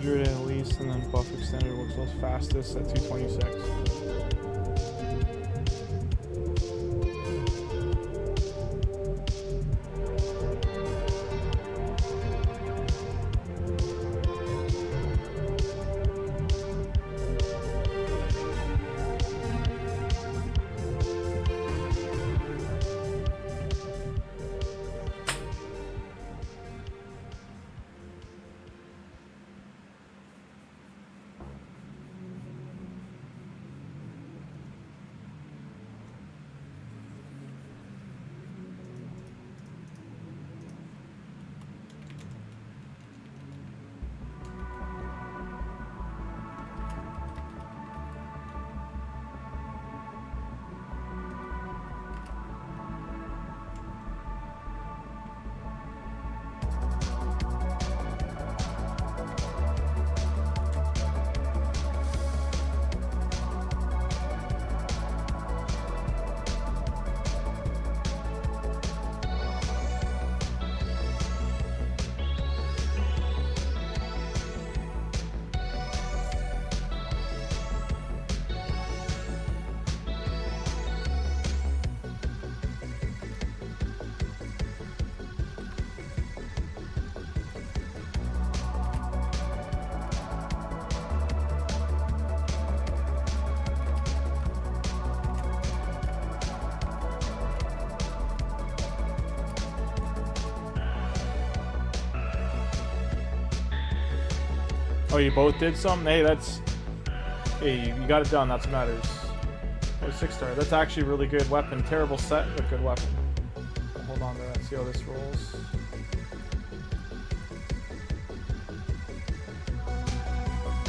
At least, and then buff extended Wixwell's fastest at 226. Oh, you both did some? Hey, that's... Hey, you got it done. That's what matters. Oh, 6-star. That's actually a really good weapon. Terrible set, but good weapon. Hold on to that. See how this rolls.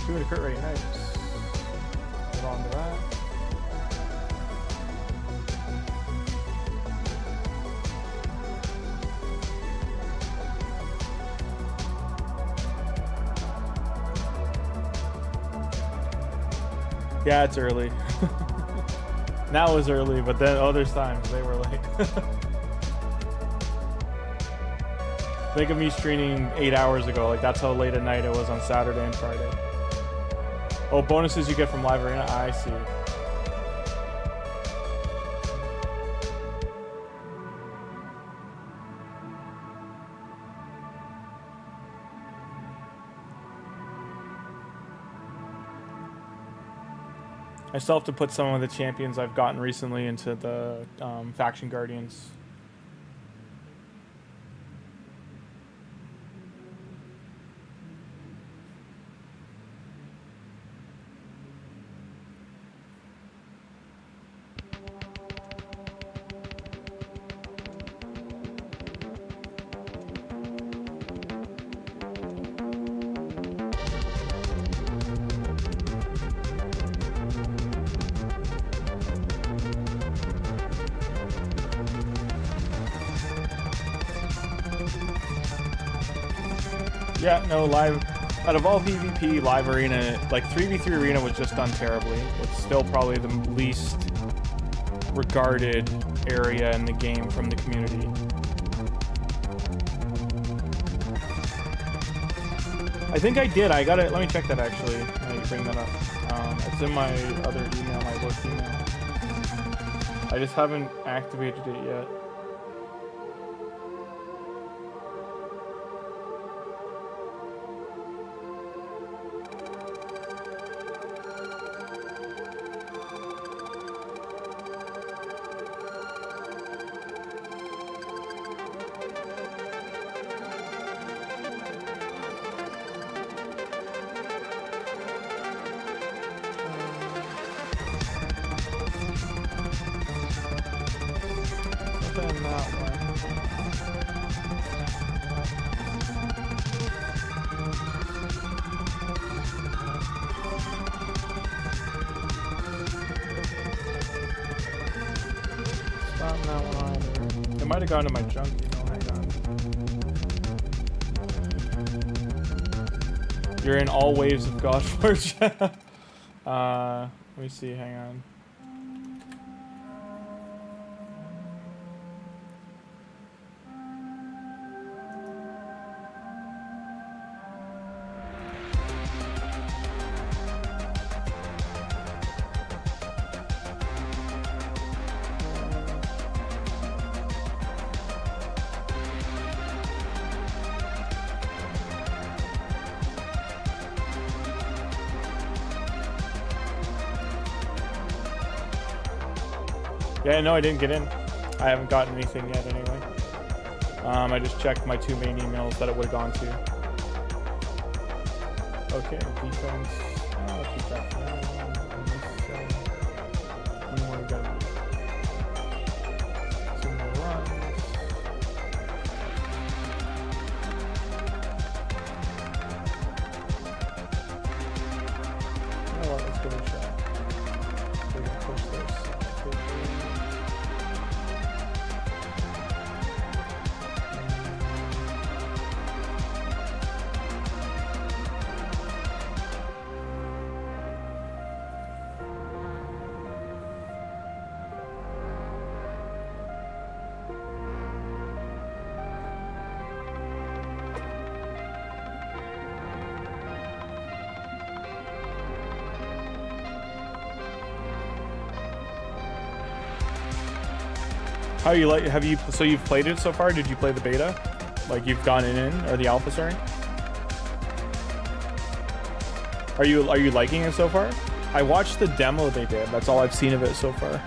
Doing a crit rate. Nice. Hold on to that. Yeah, it's early. Now it was early, but then there's times they were late. Think of me streaming 8 hours ago. Like, that's how late at night it was on Saturday and Friday. Oh, bonuses you get from Live Arena? I see. I still have to put some of the champions I've gotten recently into the faction guardians. Yeah, no, live, out of all PvP, live arena, like 3v3 arena was just done terribly. It's still probably the least regarded area in the game from the community. I think I did. I got it. Let me check that actually. Now you bring that up. It's in my other email, my work email. I just haven't activated it yet. Gone to my junk email. Hang on. You're in all waves of Godforge. Let me see. Hang on. Yeah, no, I didn't get in. I haven't gotten anything yet anyway. I just checked my 2 main emails that it would have gone to. Okay, defense. I'll keep that for now. One more gun. 2 more runs. You know what, let's give it a shot. We're gonna push this. How you like? Have you? So you've played it so far? Did you play the beta? Like you've gone in or the alpha? Sorry. Are you liking it so far? I watched the demo they did. That's all I've seen of it so far.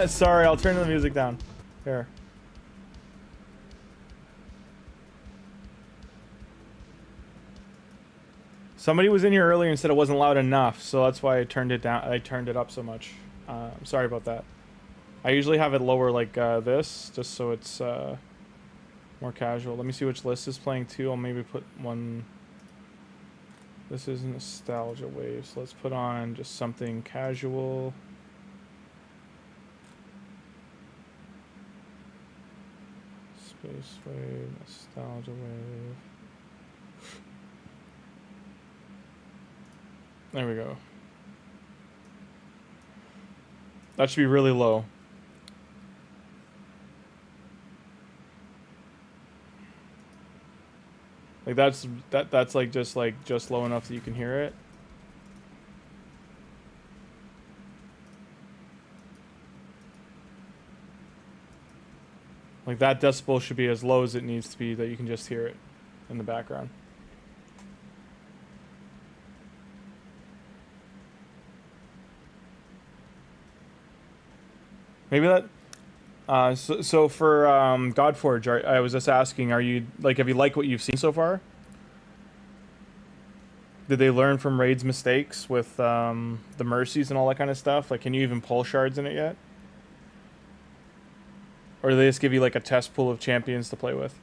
Sorry, I'll turn the music down. Here. Somebody was in here earlier and said it wasn't loud enough, so that's why I turned it down. I turned it up so much. I'm sorry about that. I usually have it lower like this, just so it's more casual. Let me see which list is playing too. I'll maybe put one. This is Nostalgia Wave, so let's put on just something casual. Space Wave, Nostalgia Wave. There we go. That should be really low. Like that's like just low enough that you can hear it. Like that decibel should be as low as it needs to be that you can just hear it in the background. Maybe that. So for Godforge, I was just asking, are you like, have you liked what you've seen so far? Did they learn from Raid's mistakes with the mercies and all that kind of stuff? Like, can you even pull shards in it yet? Or do they just give you like a test pool of champions to play with?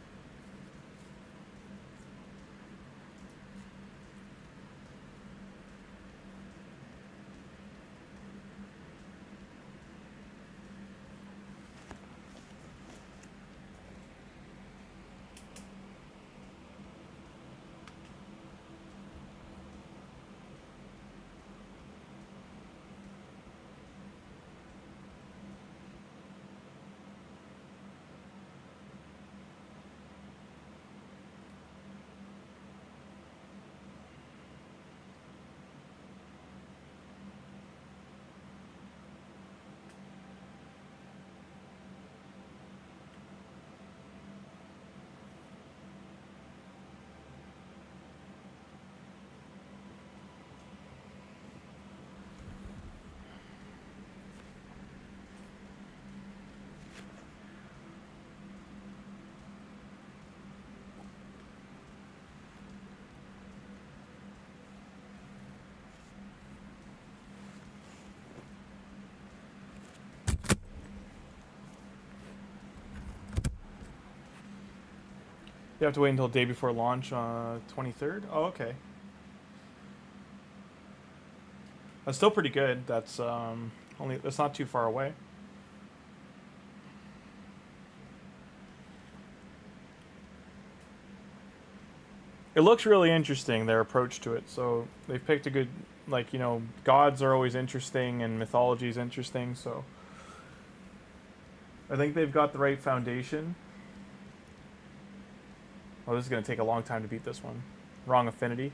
You have to wait until the day before launch, 23rd? Oh, okay. That's still pretty good. That's that's not too far away. It looks really interesting, their approach to it. So they've picked a good, like, you know, gods are always interesting and mythology is interesting, so I think they've got the right foundation. Oh, this is going to take a long time to beat this one. Wrong affinity.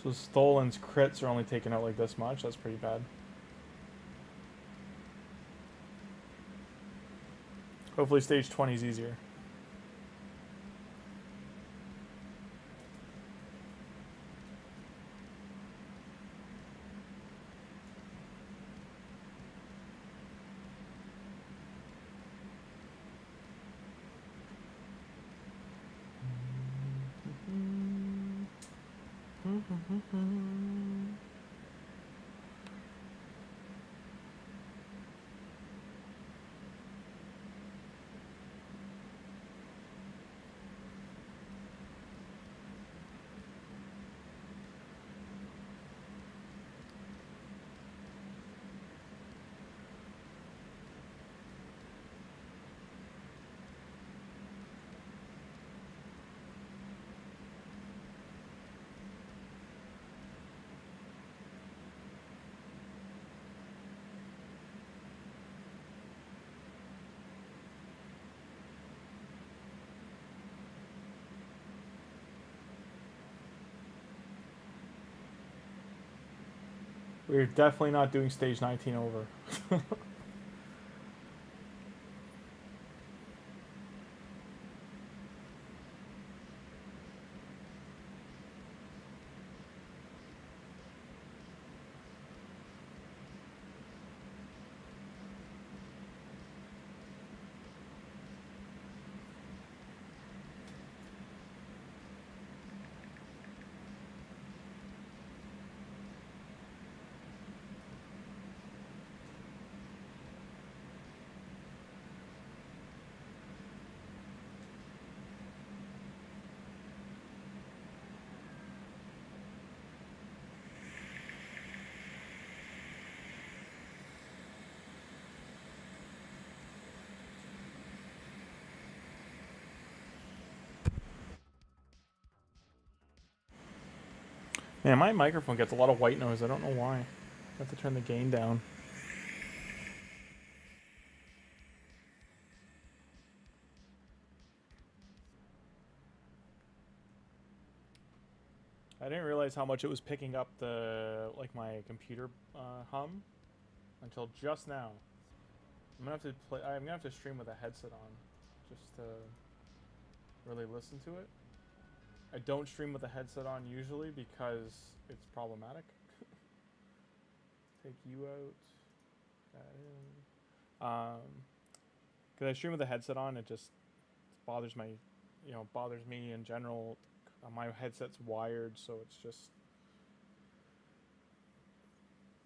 So Tholin's crits are only taken out like this much. That's pretty bad. Hopefully stage 20 is easier. We're definitely not doing stage 19 over. Man, my microphone gets a lot of white noise. I don't know why. I have to turn the gain down. I didn't realize how much it was picking up the my computer hum until just now. I'm gonna have to stream with a headset on, just to really listen to it. I don't stream with a headset on usually because it's problematic. Take you out. That in. Because I stream with a headset on, it just bothers my, bothers me in general. My headset's wired, so it's just.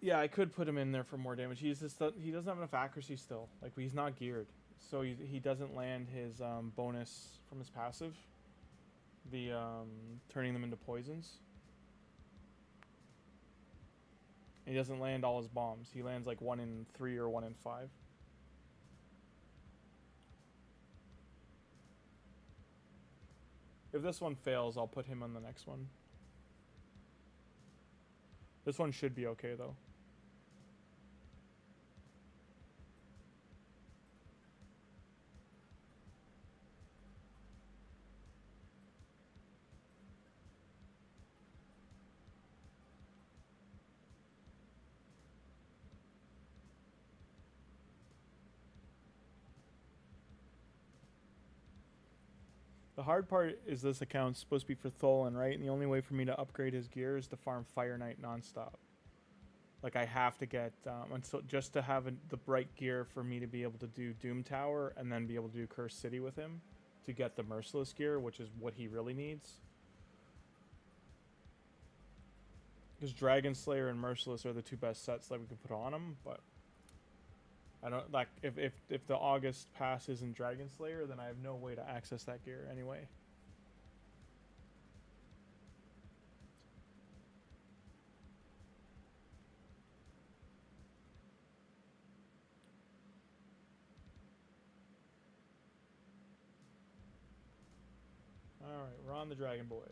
Yeah, I could put him in there for more damage. He doesn't have enough accuracy still. Like, he's not geared, so he doesn't land his bonus from his passive. The turning them into poisons. He doesn't land all his bombs. He lands like 1 in 3 or 1 in 5. If this one fails, I'll put him on the next one. This one should be okay though. The hard part is this account's supposed to be for Tholin, right? And the only way for me to upgrade his gear is to farm Fire Knight nonstop. Like, I have to get just to have the right gear for me to be able to do Doom Tower and then be able to do Cursed City with him to get the Merciless gear, which is what he really needs. Because Dragon Slayer and Merciless are the 2 best sets that we can put on him, but I don't like if the August pass isn't Dragon Slayer, then I have no way to access that gear anyway. Alright, we're on the Dragon Boy.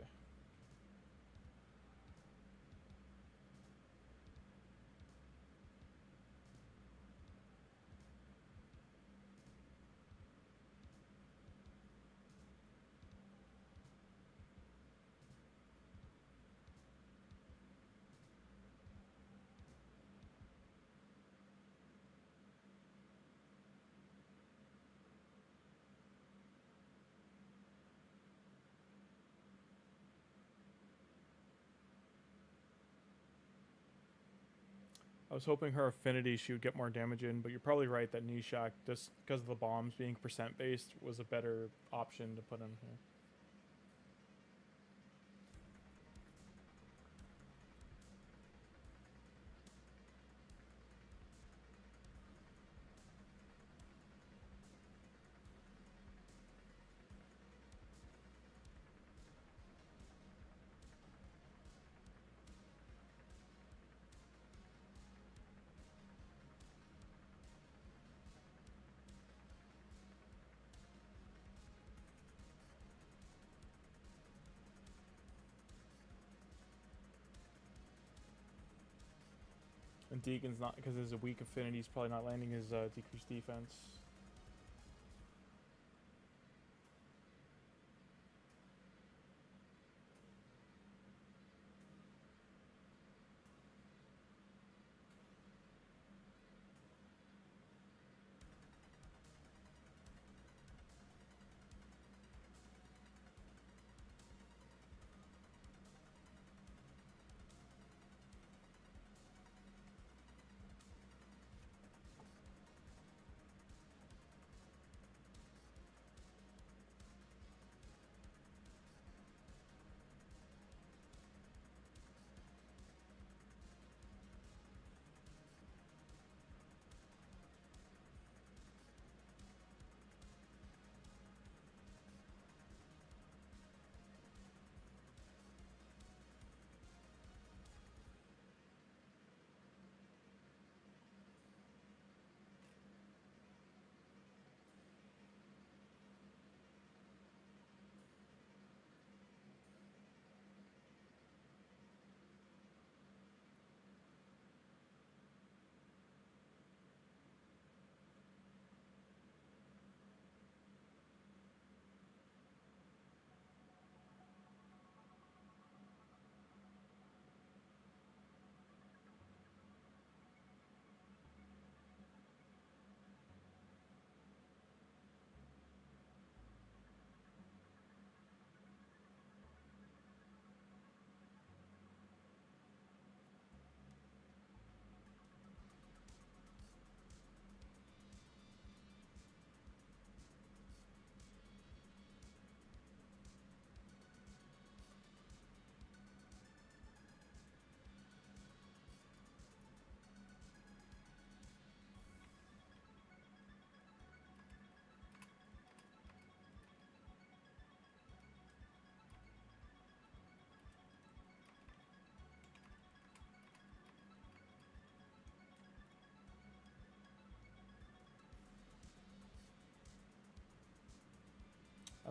I was hoping her affinity she would get more damage in, but you're probably right that Nishak, just because of the bombs being percent based, was a better option to put in here. And Deacon's not, because there's a weak affinity, he's probably not landing his decreased defense.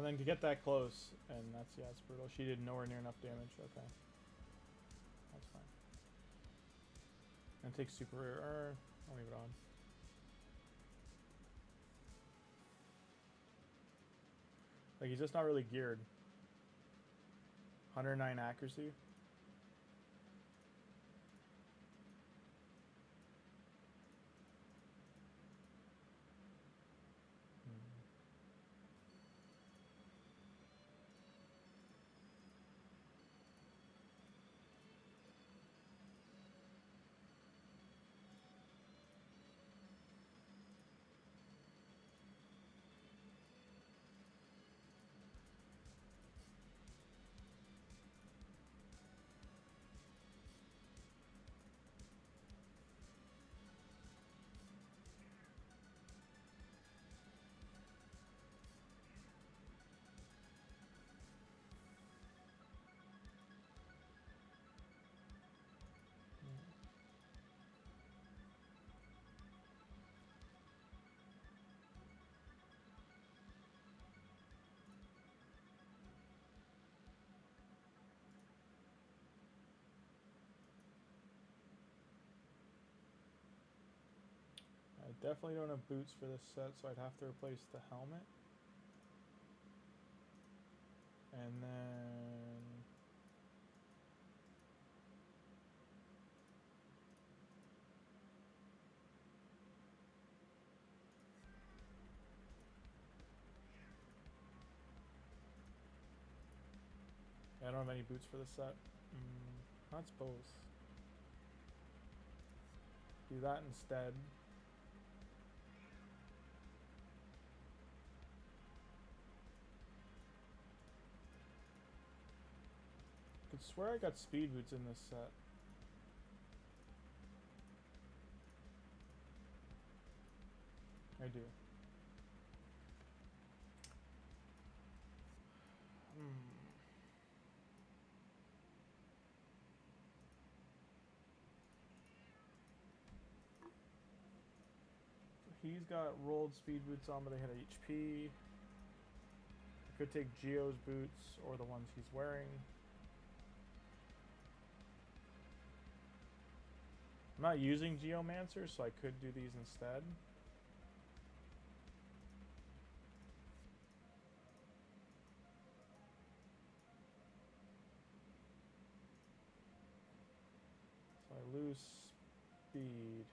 And then to get that close, and that's, yeah, it's brutal. She did nowhere near enough damage. Okay. That's fine. And take super, I'll leave it on. Like, he's just not really geared. 109 accuracy. I definitely don't have boots for this set, so I'd have to replace the helmet. And then... I don't have any boots for this set. That's both. Do that instead. I could swear I got speed boots in this set. I do. He's got rolled speed boots on, but they hit HP. I could take Geo's boots or the ones he's wearing. I'm not using Geomancer, so I could do these instead. So I lose speed.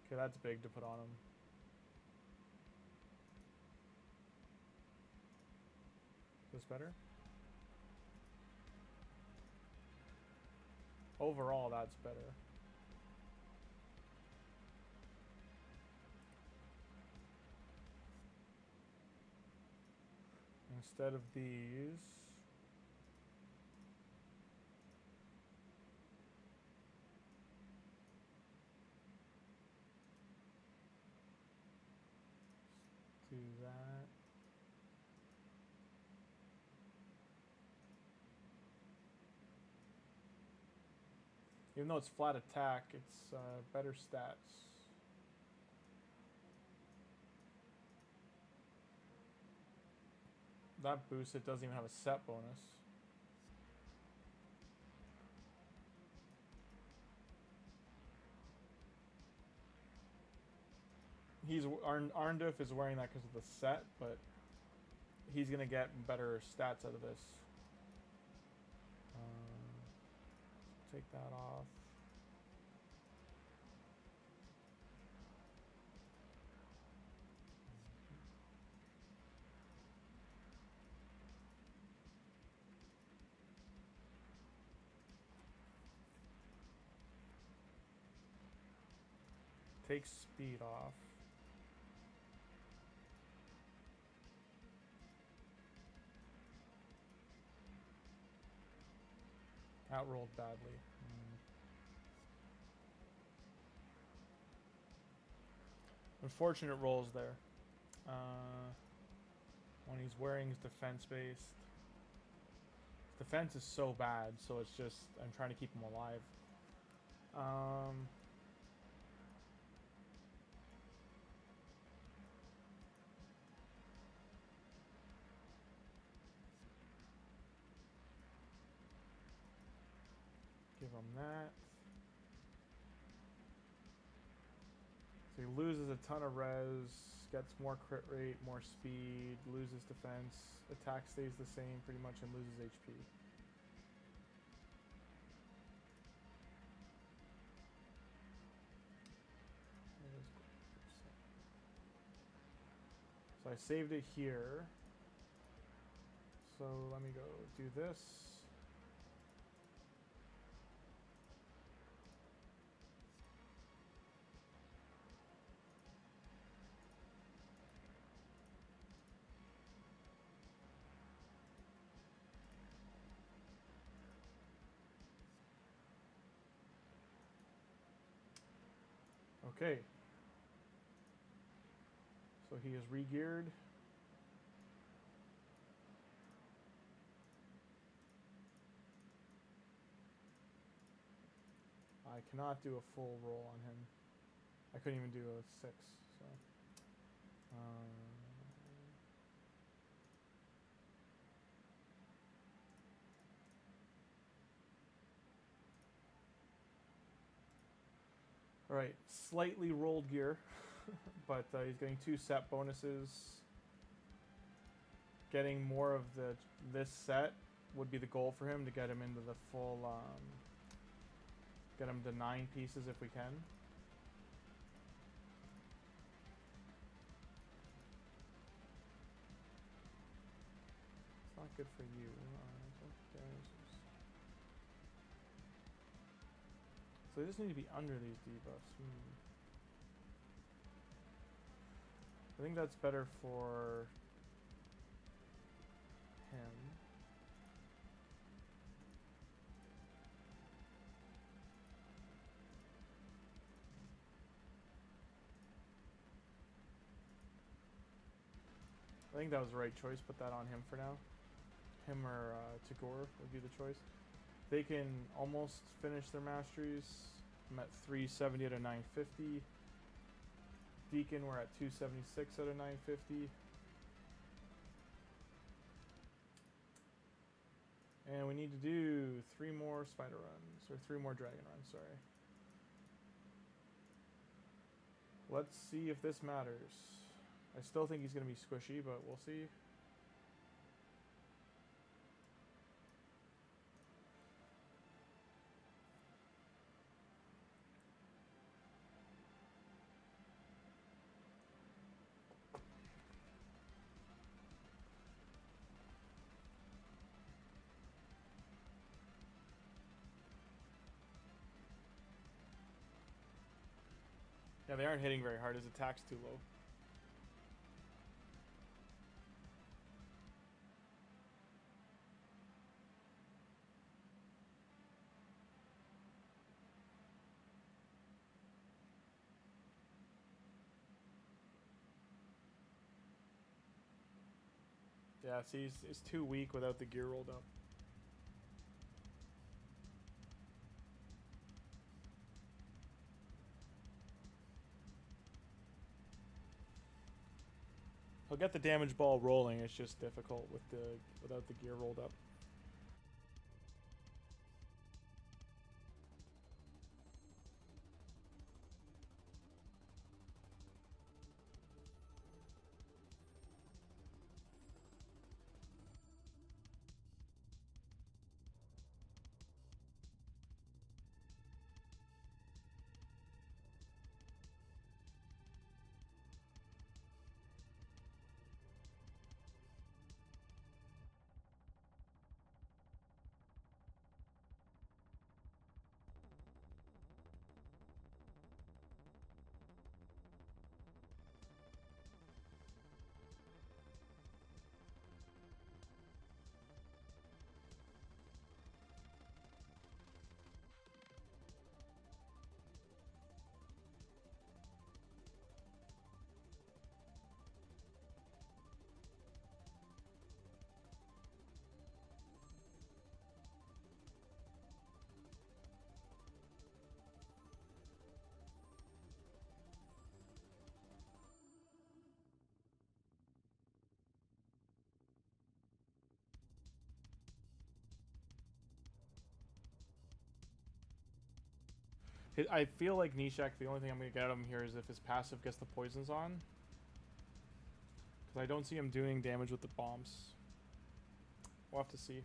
Okay, that's big to put on him. Is this better? Overall, that's better. Instead of these... do that. Even though it's flat attack, it's better stats. That boost, it doesn't even have a set bonus. Arnduf is wearing that because of the set, but he's gonna get better stats out of this. Take that off. Take speed off. Outrolled badly. Unfortunate rolls there. One he's wearing is defense based. Defense is so bad, so it's just I'm trying to keep him alive. Give him that. So he loses a ton of res, gets more crit rate, more speed, loses defense, attack stays the same pretty much, and loses HP. So I saved it here. So let me go do this. Okay. So he is re-geared. I cannot do a full roll on him. I couldn't even do a 6, so. Alright, slightly rolled gear, but he's getting 2 set bonuses. Getting more of this set would be the goal for him, to get him into the full, get him to 9 pieces if we can. It's not good for you. So they just need to be under these debuffs. I think that's better for him. I think that was the right choice. Put that on him for now. Him or Tagoar would be the choice. They can almost finish their masteries. I'm at 370 out of 950. Deacon, we're at 276 out of 950. And we need to do 3 more spider runs, or 3 more dragon runs, sorry. Let's see if this matters. I still think he's going to be squishy, but we'll see. Yeah, they aren't hitting very hard. His attack's too low. Yeah, see, he's too weak without the gear rolled up. He'll get the damage ball rolling, it's just difficult with without the gear rolled up. I feel like Nishak, the only thing I'm going to get out of him here is if his passive gets the poisons on. Because I don't see him doing damage with the bombs. We'll have to see.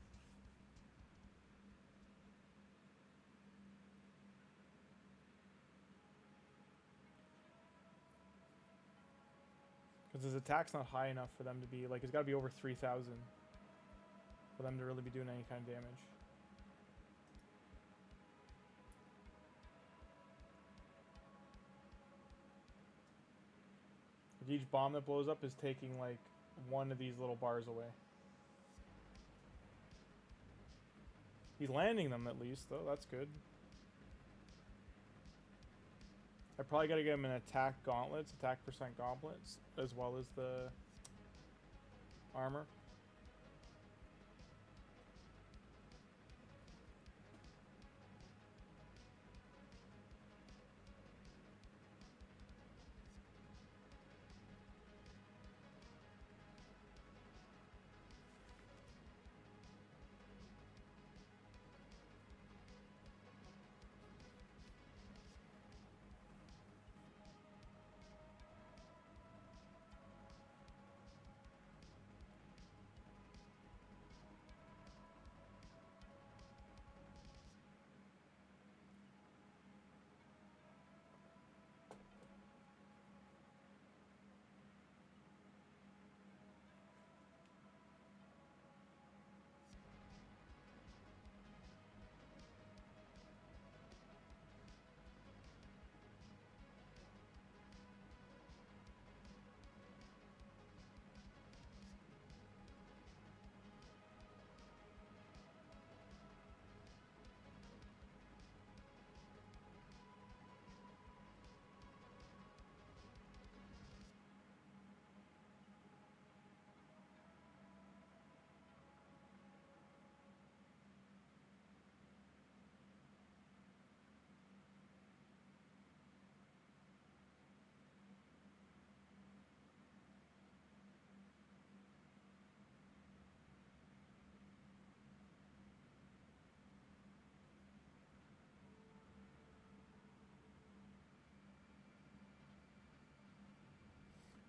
Because his attack's not high enough for them to be, like, it's got to be over 3,000 for them to really be doing any kind of damage. Like each bomb that blows up is taking, like, one of these little bars away. He's landing them at least, though. That's good. I probably got to get him an attack gauntlets, attack percent gauntlets, as well as the armor.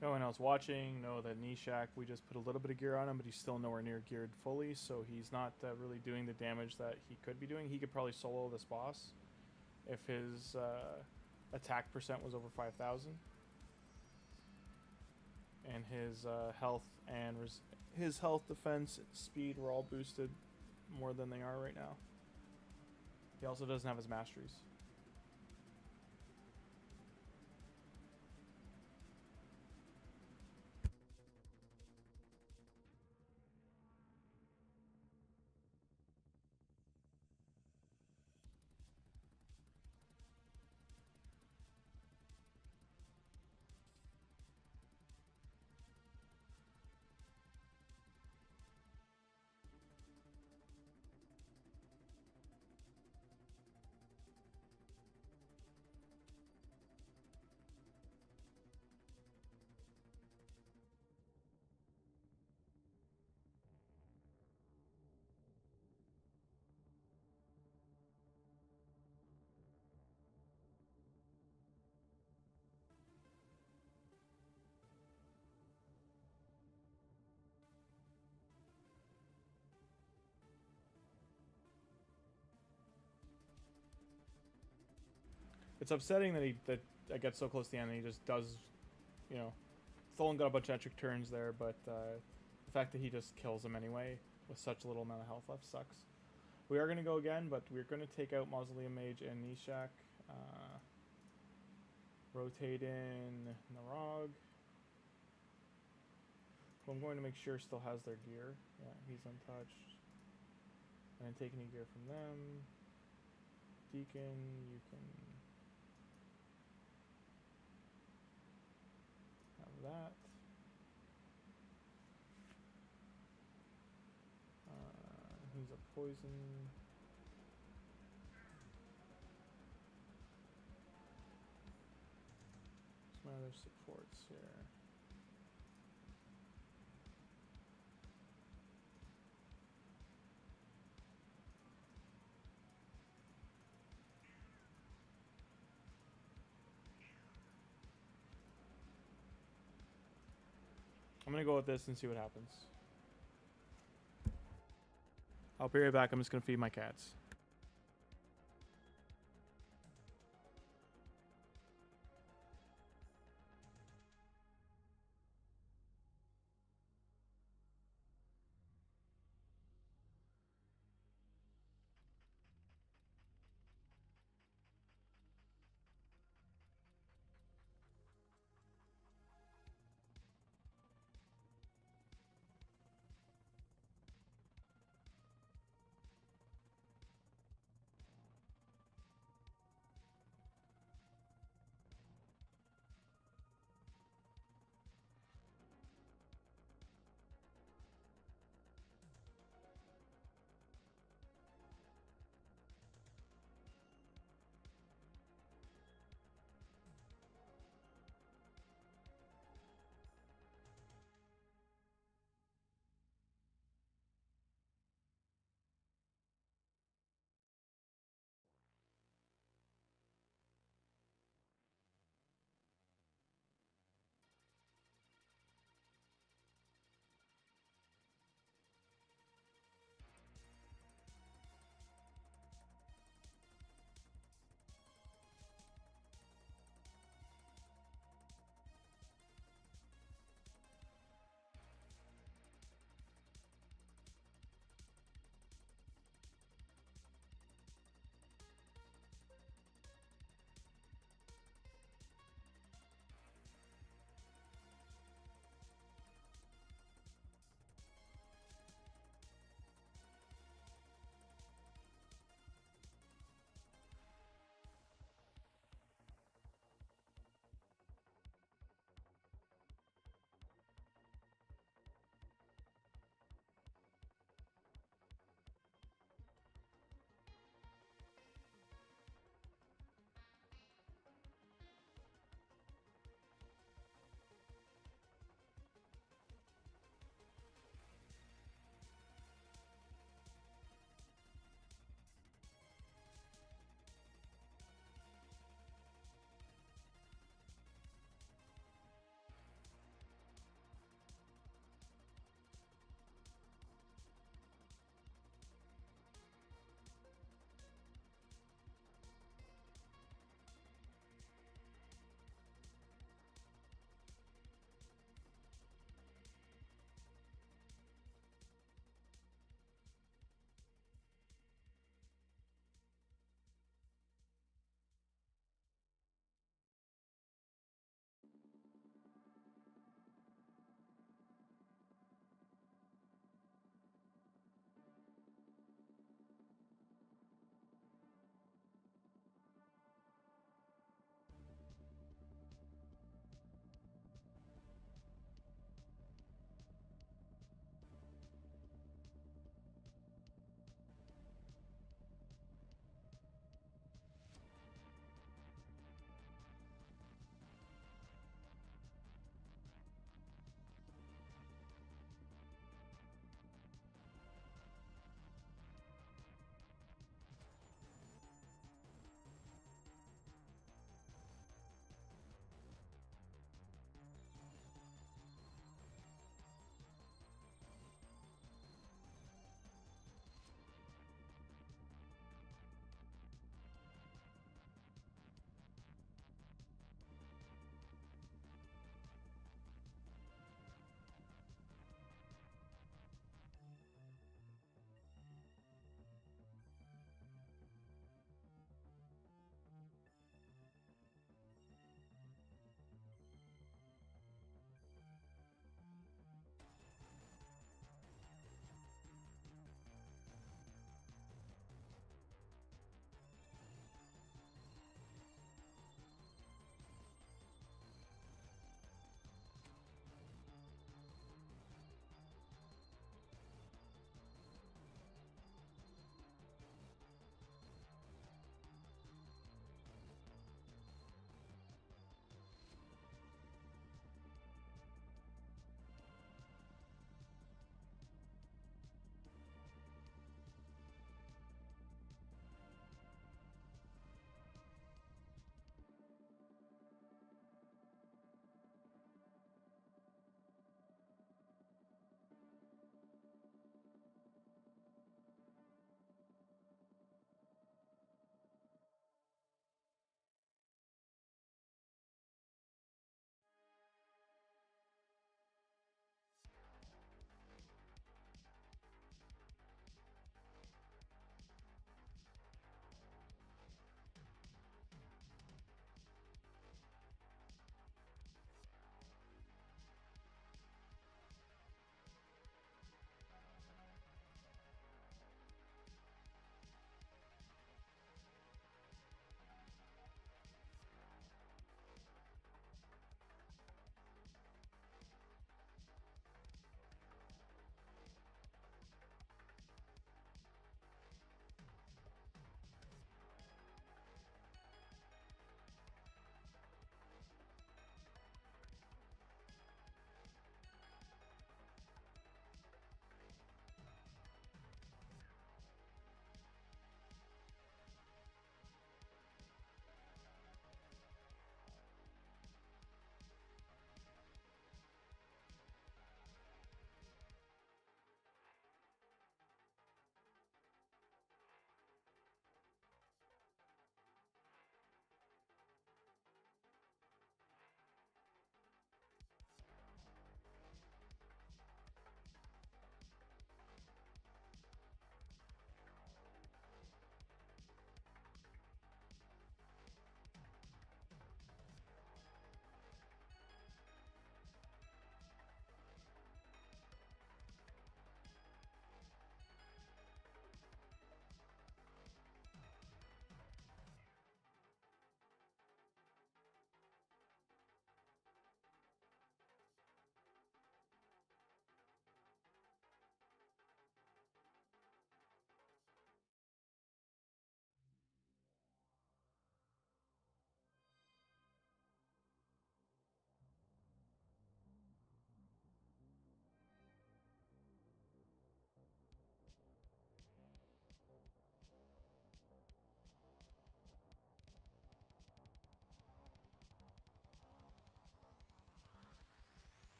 No one else watching. Know that Nishak, we just put a little bit of gear on him, but he's still nowhere near geared fully, so he's not really doing the damage that he could be doing. He could probably solo this boss if his attack percent was over 5,000. And his health and his health, defense, speed were all boosted more than they are right now. He also doesn't have his masteries. It's upsetting that I get so close to the end and he just does, you know, Tholin got a bunch of electric turns there, but the fact that he just kills him anyway with such little amount of health left sucks. We are going to go again, but we're going to take out Mausoleum Mage and Nishak. Rotate in Narog. Who I'm going to make sure still has their gear. Yeah, he's untouched. And then take any gear from them. Deacon, you can have that. He's a poison. Some other supports here. I'm gonna go with this and see what happens. I'll be right back. I'm just gonna feed my cats.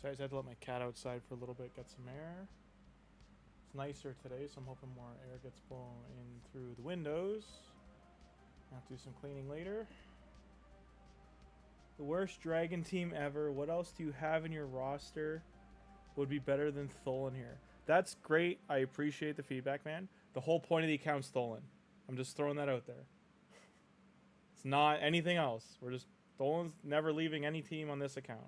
Sorry, I just had to let my cat outside for a little bit, get some air. It's nicer today, so I'm hoping more air gets blown in through the windows. I'll have to do some cleaning later. The worst dragon team ever. What else do you have in your roster would be better than Tholin here? That's great. I appreciate the feedback, man. The whole point of the account's Tholin. I'm just throwing that out there. It's not anything else. We're just... Tholin's never leaving any team on this account.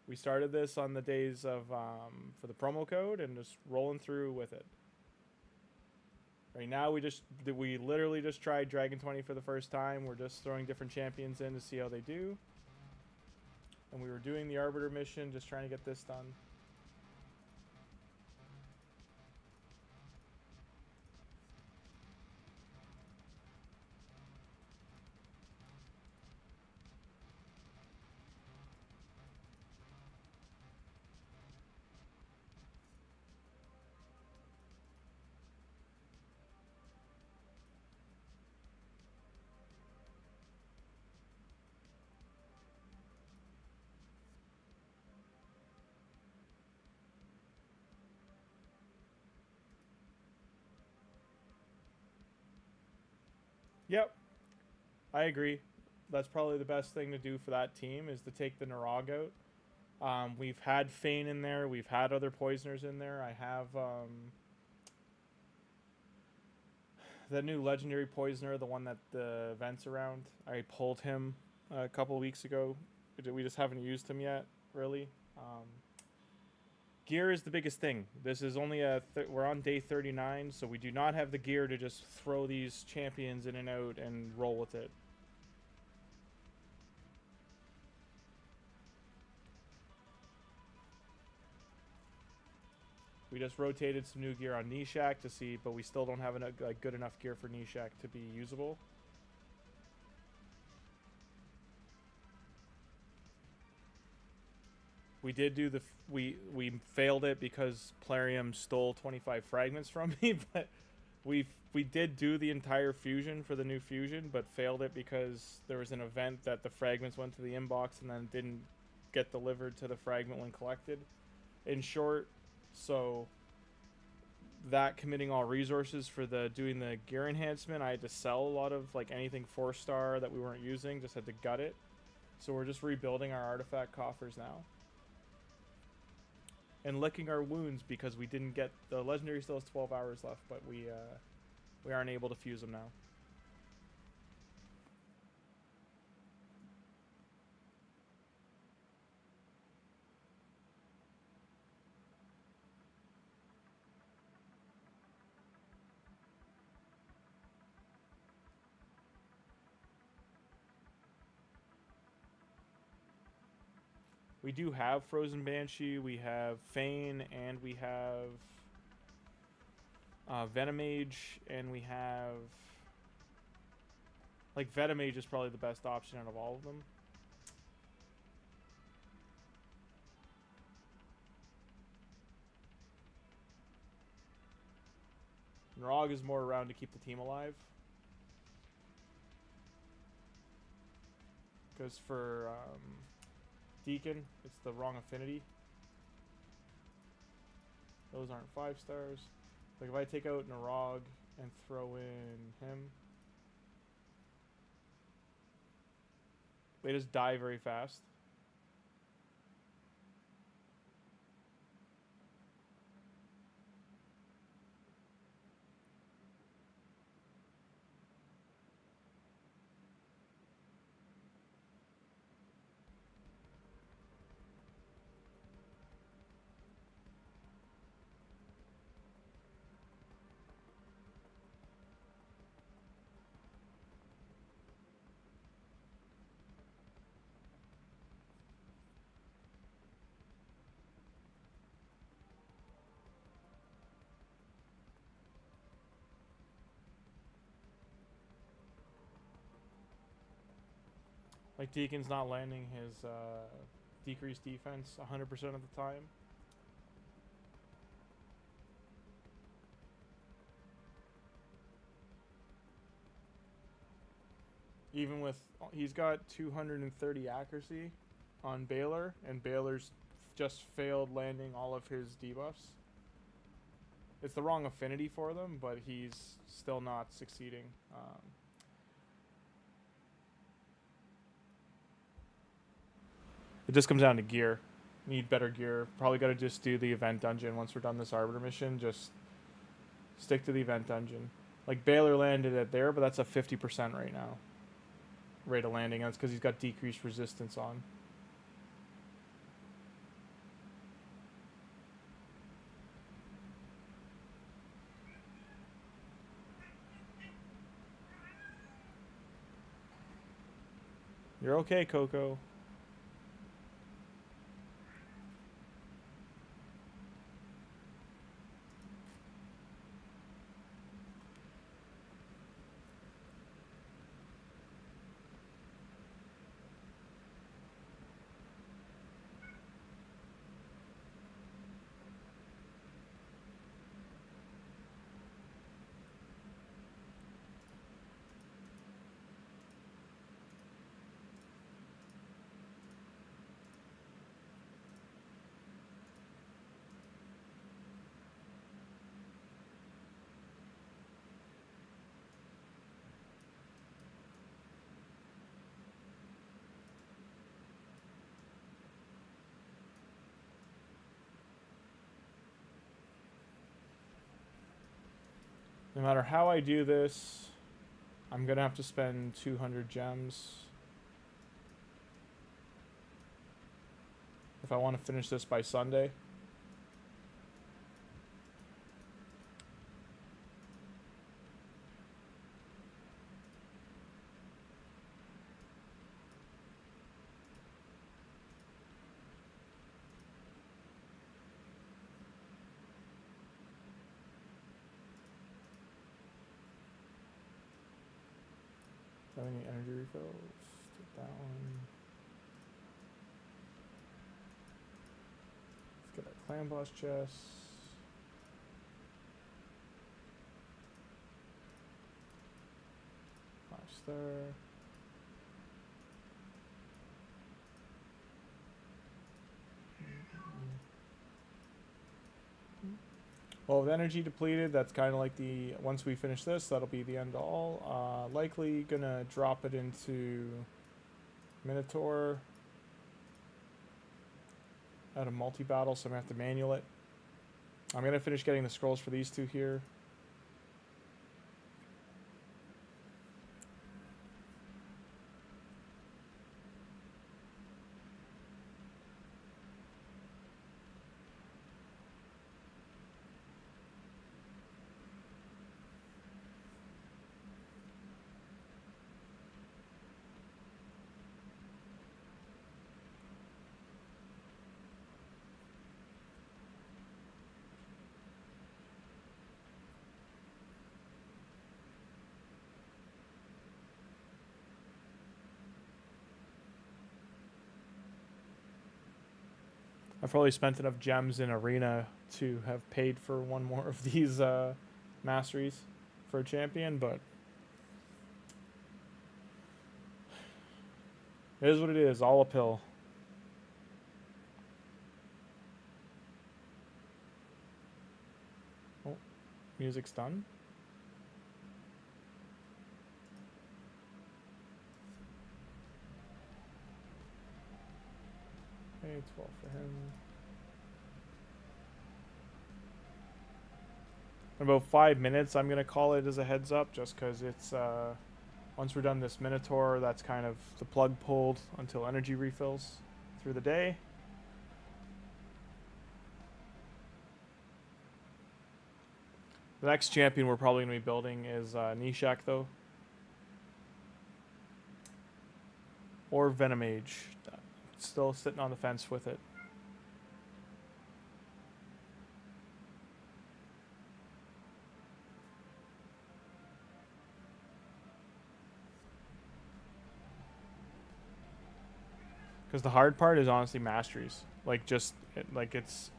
We started this on the days of... for the promo code and just rolling through with it. Right now, we literally just tried Dragon 20 for the first time. We're just throwing different champions in to see how they do. And we were doing the Arbiter mission, just trying to get this done. Yep, I agree. That's probably the best thing to do for that team is to take the Narog out. We've had Fane in there. We've had other poisoners in there. I have the new legendary poisoner, the one that the event's around. I pulled him a couple weeks ago. We just haven't used him yet, really. Gear is the biggest thing. This is only we're on day 39, so we do not have the gear to just throw these champions in and out and roll with it. We just rotated some new gear on Nishak to see, but we still don't have like good enough gear for Nishak to be usable. We did do the... We failed it because Plarium stole 25 fragments from me, but we did do the entire fusion for the new fusion, but failed it because there was an event that the fragments went to the inbox and then didn't get delivered to the fragment when collected. In short, so that committing all resources for doing the gear enhancement, I had to sell a lot of like anything 4-star that we weren't using, just had to gut it. So we're just rebuilding our artifact coffers now. And licking our wounds because we didn't get... The legendary still has 12 hours left, but we aren't able to fuse them now. We do have Frozen Banshee, we have Fane, and we have Venomage, and we have... Like, Venomage is probably the best option out of all of them. Narog is more around to keep the team alive. Because for... Deacon, it's the wrong affinity. Those aren't 5 stars. Like if I take out Narog and throw in him, they just die very fast. Like Deacon's not landing his decreased defense 100% of the time. Even with... He's got 230 accuracy. on Baylor, and Baylor's just failed landing all of his debuffs. It's the wrong affinity for them, but he's still not succeeding. It just comes down to gear. Need better gear. Probably got to just do the event dungeon once we're done this Arbiter mission. Just stick to the event dungeon. Like, Baylor landed it there, but that's a 50% right now. Rate of landing. That's because he's got decreased resistance on. You're okay, Coco. No matter how I do this, I'm going to have to spend 200 gems if I want to finish this by Sunday. Do I have any energy refills? Take that one. Let's get our clan boss chest. Nice there. Well, with energy depleted, that's kind of like the... Once we finish this, that'll be the end all. Likely gonna drop it into Minotaur out of multi-battle, so I'm gonna have to manual it. I'm gonna finish getting the scrolls for these two here. I've probably spent enough gems in Arena to have paid for one more of these masteries for a champion, but it is what it is, all uphill. Oh, music's done. Okay, 12 for him. In about 5 minutes, I'm going to call it as a heads up, just because it's, once we're done this Minotaur, that's kind of the plug pulled until energy refills through the day. The next champion we're probably going to be building is Nishak, though. Or Venomage. Still sitting on the fence with it. Because the hard part is honestly masteries. Like, just, like, it's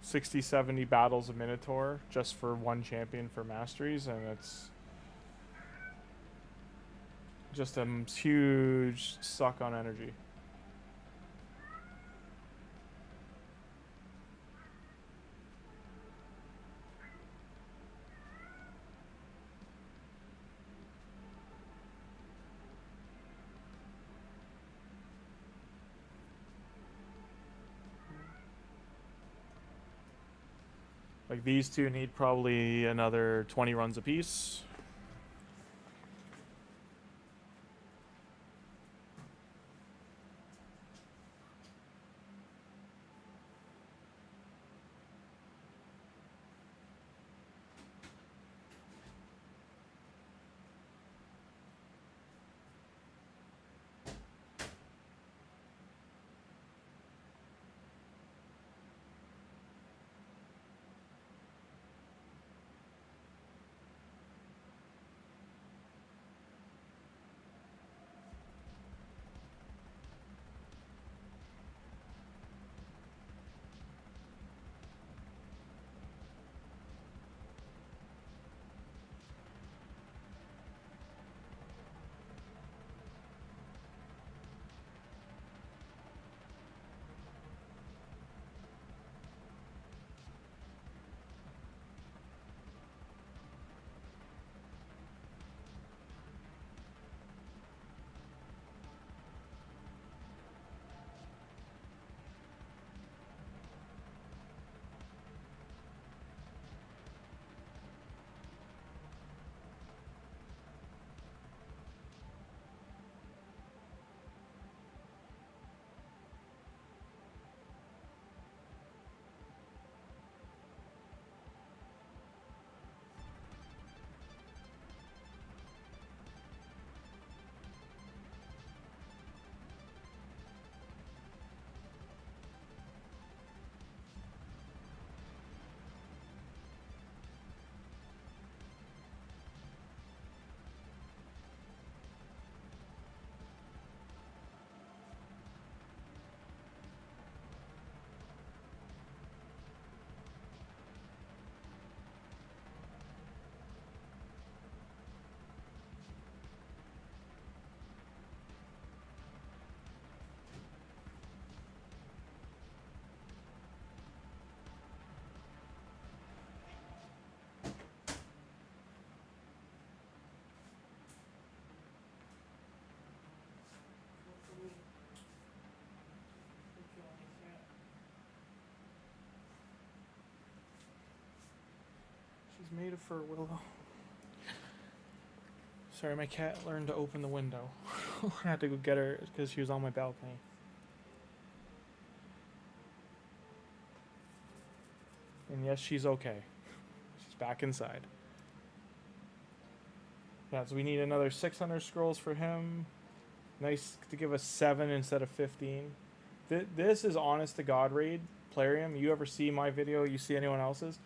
60, 70 battles a Minotaur just for one champion for masteries, and it's just a huge suck on energy. Like, these two need probably another 20 runs apiece. She's made of fur, Willow. Sorry, my cat learned to open the window. I had to go get her because she was on my balcony. And yes, she's okay. She's back inside. Yeah, so we need another 600 scrolls for him. Nice to give us 7 instead of 15. This is honest to God raid. Plarium, you ever see my video? You see anyone else's?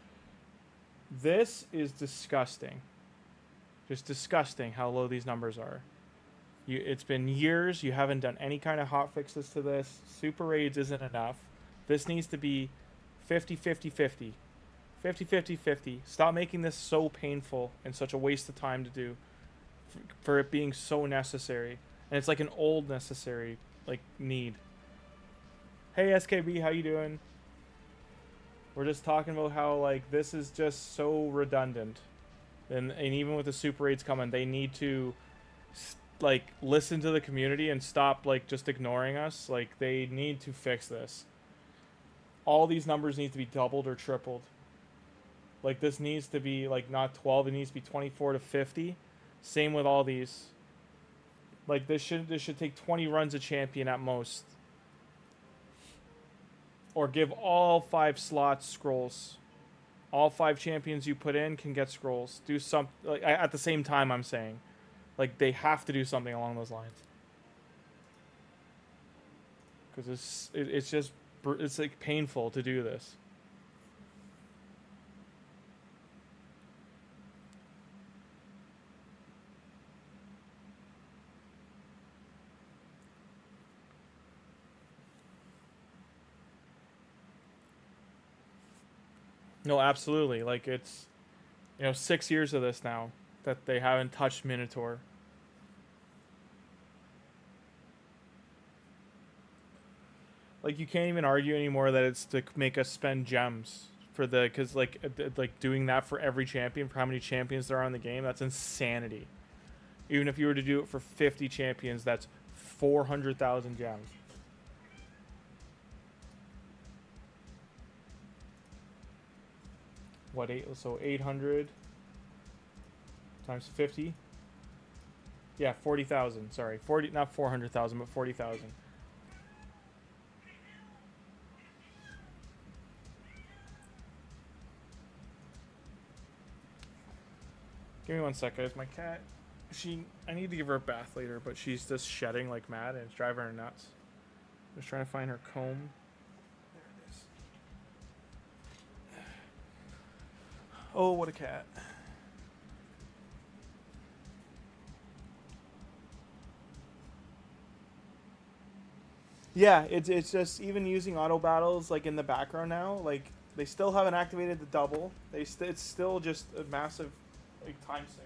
This is disgusting. Just disgusting how low these numbers are. It's been years. You haven't done any kind of hot fixes to this. Super raids isn't enough. This needs to be 50-50-50. 50-50-50. Stop making this so painful and such a waste of time to do. For it being so necessary. And it's like an old necessary like need. Hey SKB, how you doing? We're just talking about how like this is just so redundant. And even with the super raids coming, they need to like listen to the community and stop like just ignoring us. Like they need to fix this. All these numbers need to be doubled or tripled. Like this needs to be like not 12, it needs to be 24 to 50. Same with all these. Like this should take 20 runs a champion at most. Or give all 5 slots scrolls. All 5 champions you put in can get scrolls. Do some like at the same time. I'm saying, like they have to do something along those lines. Because it's like painful to do this. No, absolutely. Like it's, 6 years of this now that they haven't touched Minotaur. Like you can't even argue anymore that it's to make us spend gems for because like doing that for every champion, for how many champions there are in the game, that's insanity. Even if you were to do it for 50 champions, that's 400,000 gems. what, so 800 times 50. Yeah, 40,000. Sorry, 40, not 400,000, but 40,000. Give me 1 sec, guys. My cat, I need to give her a bath later, but she's just shedding like mad, and it's driving her nuts. Just trying to find her comb. There it is. Oh, what a cat. Yeah, it's just even using auto battles like in the background now. Like they still haven't activated the double. It's still just a massive like time sink.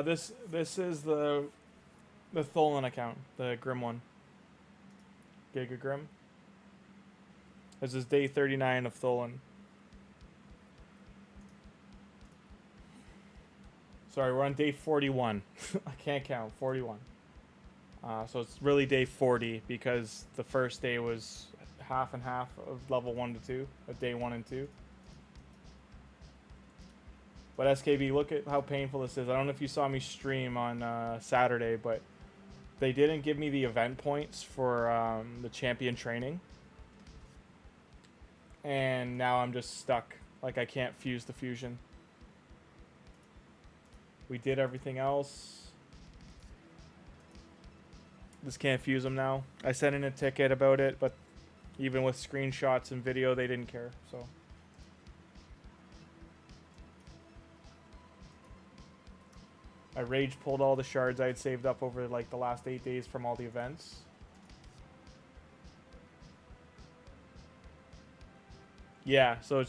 This is the Tholin account, the Grim one. Giga Grim. This is day 39 of Tholin. Sorry, we're on day 41. I can't count. 41. So it's really day 40 because the first day was half and half of level 1 to 2, of day 1 and 2. But SKB, look at how painful this is. I don't know if you saw me stream on Saturday, but they didn't give me the event points for the champion training. And now I'm just stuck. Like, I can't fuse the fusion. We did everything else. Just can't fuse them now. I sent in a ticket about it, but even with screenshots and video, they didn't care, so... I rage pulled all the shards I had saved up over like the last 8 days from all the events. Yeah, so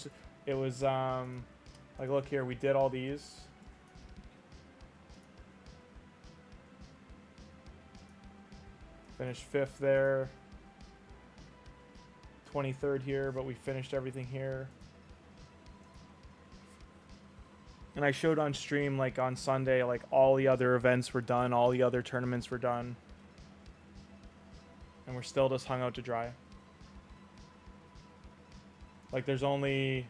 it was like, look here, we did all these. Finished 5th there. 23rd here, but we finished everything here. And I showed on stream, like, on Sunday, like, all the other events were done. All the other tournaments were done. And we're still just hung out to dry. Like, there's only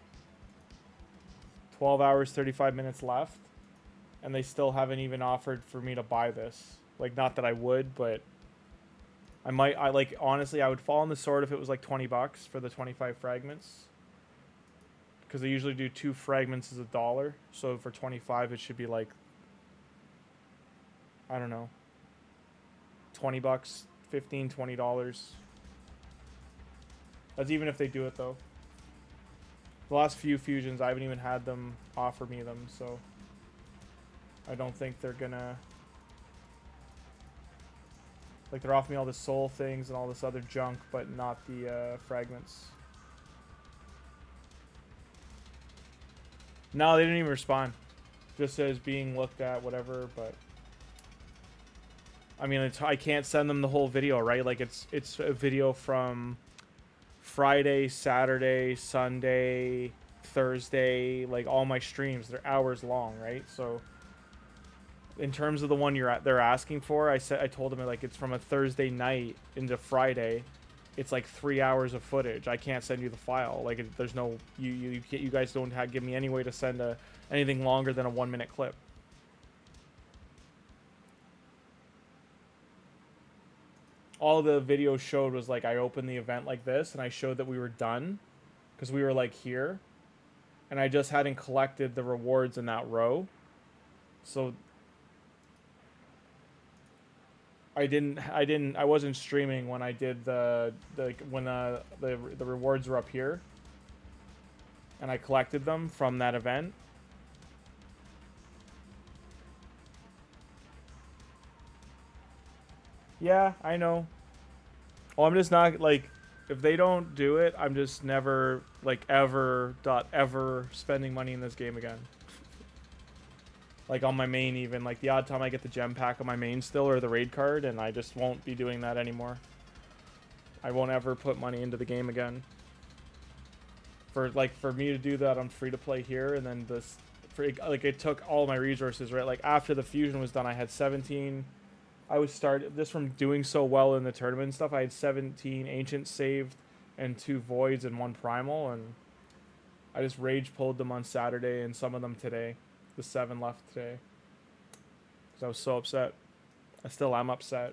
12 hours, 35 minutes left. And they still haven't even offered for me to buy this. Like, not that I would, but Honestly, I would fall on the sword if it was like 20 bucks for the 25 fragments. Because they usually do 2 fragments as $1. So for 25, it should be like, I don't know, 20 bucks, 15, $20. That's even if they do it though. The last few fusions, I haven't even had them offer me them, so I don't think they're gonna... Like, they're offering me all the soul things and all this other junk, but not the fragments. No, they didn't even respond. Just says being looked at, whatever, but... I mean, I can't send them the whole video, right? Like, it's a video from Friday, Saturday, Sunday, Thursday, like, all my streams. They're hours long, right? So... in terms of the one they're asking for, I told them, like, it's from a Thursday night into Friday. It's like 3 hours of footage. I can't send you the file. Like, there's no... You guys don't give me any way to send anything longer than a 1-minute clip. All the video showed was, like, I opened the event like this, and I showed that we were done. Because we were, like, here. And I just hadn't collected the rewards in that row. So... I wasn't streaming when I did the rewards were up here, and I collected them from that event. Yeah, I know. Well, I'm just not, like, if they don't do it, I'm just never, like, ever spending money in this game again. Like, on my main even. Like, the odd time I get the gem pack on my main still, or the raid card, and I just won't be doing that anymore. I won't ever put money into the game again. For me to do that on free-to-play here, and then this... it took all my resources, right? Like, after the fusion was done, I had 17... I would start... Just from doing so well in the tournament and stuff, I had 17 Ancients saved, and 2 Voids and 1 Primal, and... I just rage-pulled them on Saturday, and some of them today. The 7 left today. Because I was so upset. I still am upset.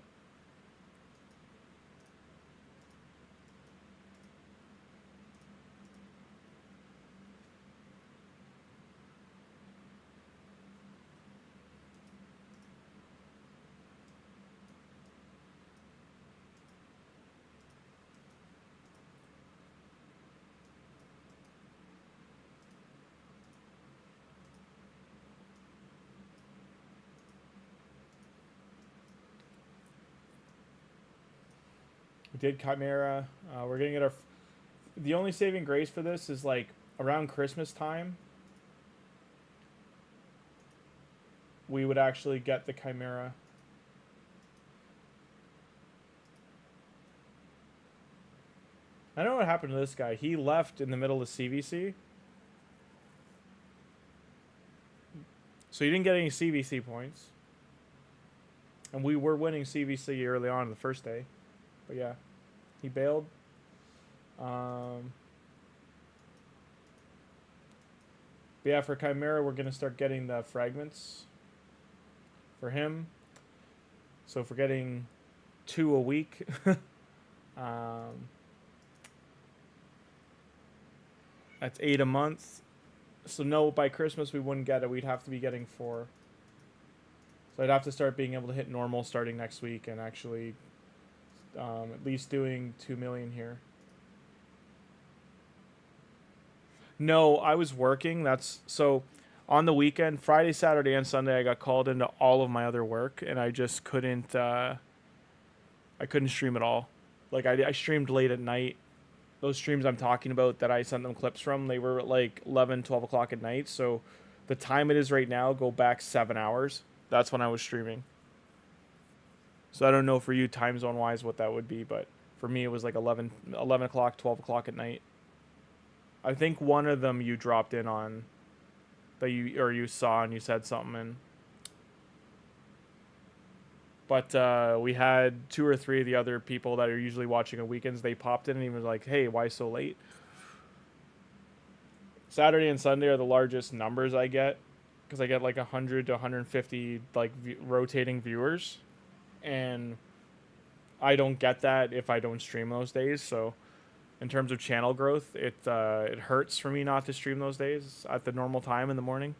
Did Chimera. We're gonna get our... The only saving grace for this is, like, around Christmas time, we would actually get the Chimera. I don't know what happened to this guy. He left in the middle of CVC. So he didn't get any CVC points. And we were winning CVC early on the first day. But yeah. He bailed. But yeah, for Chimera, we're going to start getting the fragments for him. So if we're getting 2 a week, that's 8 a month. So no, by Christmas we wouldn't get it. We'd have to be getting 4. So I'd have to start being able to hit normal starting next week and actually... at least doing 2 million here. No, I was working. That's so on the weekend, Friday, Saturday, and Sunday, I got called into all of my other work, and I just couldn't. I couldn't stream at all. Like I streamed late at night. Those streams I'm talking about that I sent them clips from, they were at like 11, 12 o'clock at night. So the time it is right now, go back 7 hours. That's when I was streaming. So I don't know for you time zone wise what that would be, but for me it was like 11 o'clock, 12 o'clock at night. I think one of them you dropped in on that you saw and you said something in. But we had 2 or 3 of the other people that are usually watching on weekends. They popped in and he was like, hey, why so late? Saturday and Sunday are the largest numbers I get because I get like 100 to 150 like rotating viewers. And I don't get that if I don't stream those days. So in terms of channel growth, it hurts for me not to stream those days at the normal time in the morning.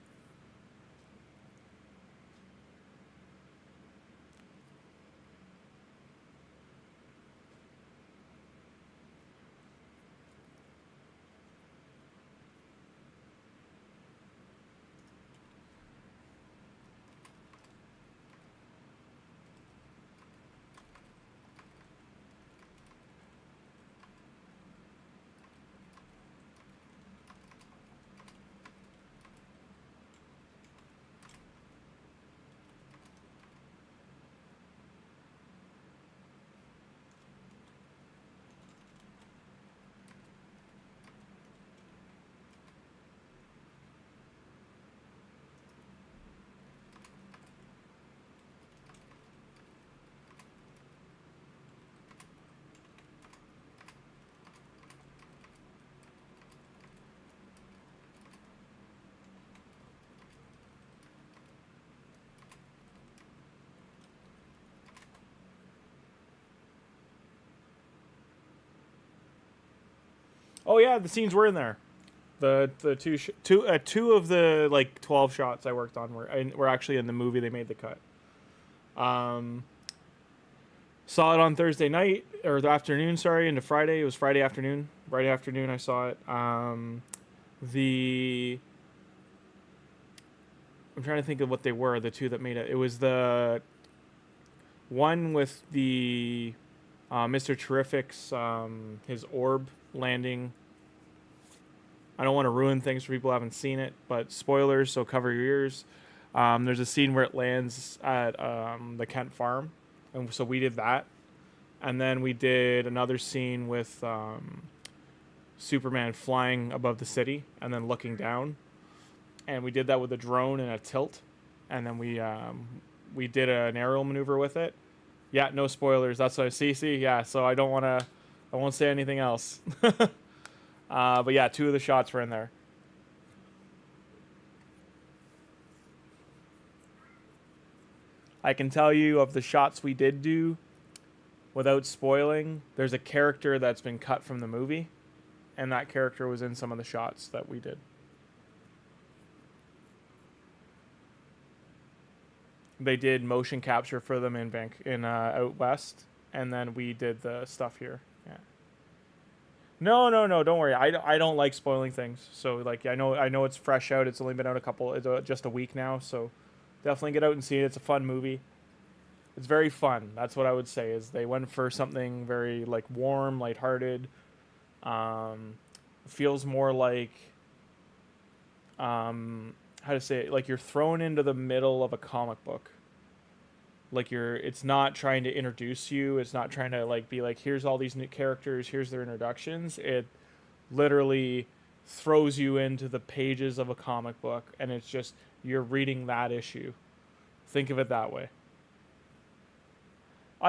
Oh yeah, the scenes were in there. The two of the like 12 shots I worked on were actually in the movie. They made the cut. Saw it on Thursday night or the afternoon. Sorry, into Friday. It was Friday afternoon. Friday afternoon, I saw it. The I'm trying to think of what they were. The two that made it. It was the one with the Mr. Terrific's his orb landing. I don't want to ruin things for people who haven't seen it, but spoilers, so cover your ears. There's a scene where it lands at the Kent farm, and so we did that. And then we did another scene with Superman flying above the city and then looking down. And we did that with a drone and a tilt. And then we did an aerial maneuver with it. Yeah, no spoilers. That's what I see. Yeah, so I won't say anything else. But yeah, two of the shots were in there. I can tell you of the shots we did do, without spoiling, there's a character that's been cut from the movie, and that character was in some of the shots that we did. They did motion capture for them in out west, and then we did the stuff here. Yeah. No, don't worry. I don't like spoiling things. So like I know it's fresh out. It's only been out just a week now. So definitely get out and see it. It's a fun movie. It's very fun. That's what I would say. Is they went for something very like warm, lighthearted. Feels more like how to say it? Like you're thrown into the middle of a comic book. Like it's not trying to introduce you. It's not trying to like be like, here's all these new characters. Here's their introductions. It literally throws you into the pages of a comic book, and it's just you're reading that issue. Think of it that way.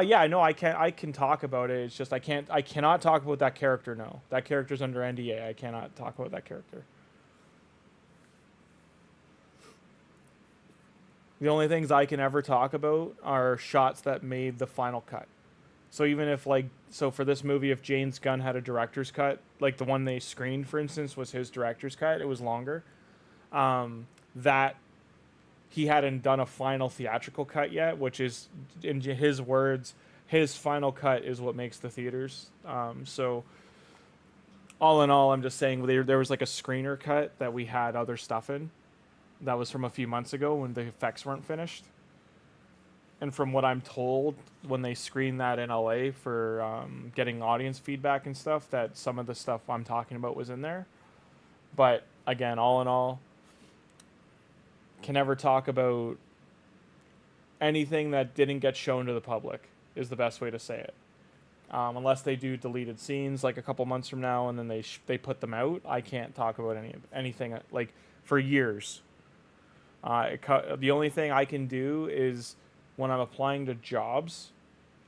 Yeah, no, I can talk about it. It's just I cannot talk about that character. No, that character's under NDA. I cannot talk about that character. The only things I can ever talk about are shots that made the final cut. So even if for this movie, if James Gunn had a director's cut, like the one they screened, for instance, was his director's cut, it was longer. That he hadn't done a final theatrical cut yet, which is, in his words, his final cut is what makes the theaters. So all in all, I'm just saying there was like a screener cut that we had other stuff in. That was from a few months ago when the effects weren't finished. And from what I'm told, when they screened that in LA for getting audience feedback and stuff, that some of the stuff I'm talking about was in there. But again, all in all, can never talk about anything that didn't get shown to the public is the best way to say it. Unless they do deleted scenes like a couple months from now and then they put them out, I can't talk about anything like for years. The only thing I can do is when I'm applying to jobs,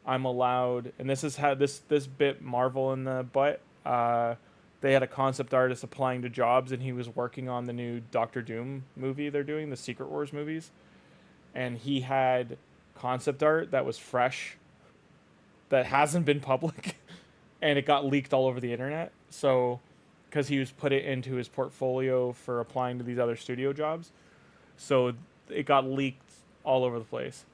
I'm allowed, and this has had this bit Marvel in the butt. They had a concept artist applying to jobs, and he was working on the new Doctor Doom movie they're doing, the Secret Wars movies, and he had concept art that was fresh that hasn't been public, and it got leaked all over the internet. So, because he was put it into his portfolio for applying to these other studio jobs, so it got leaked all over the place.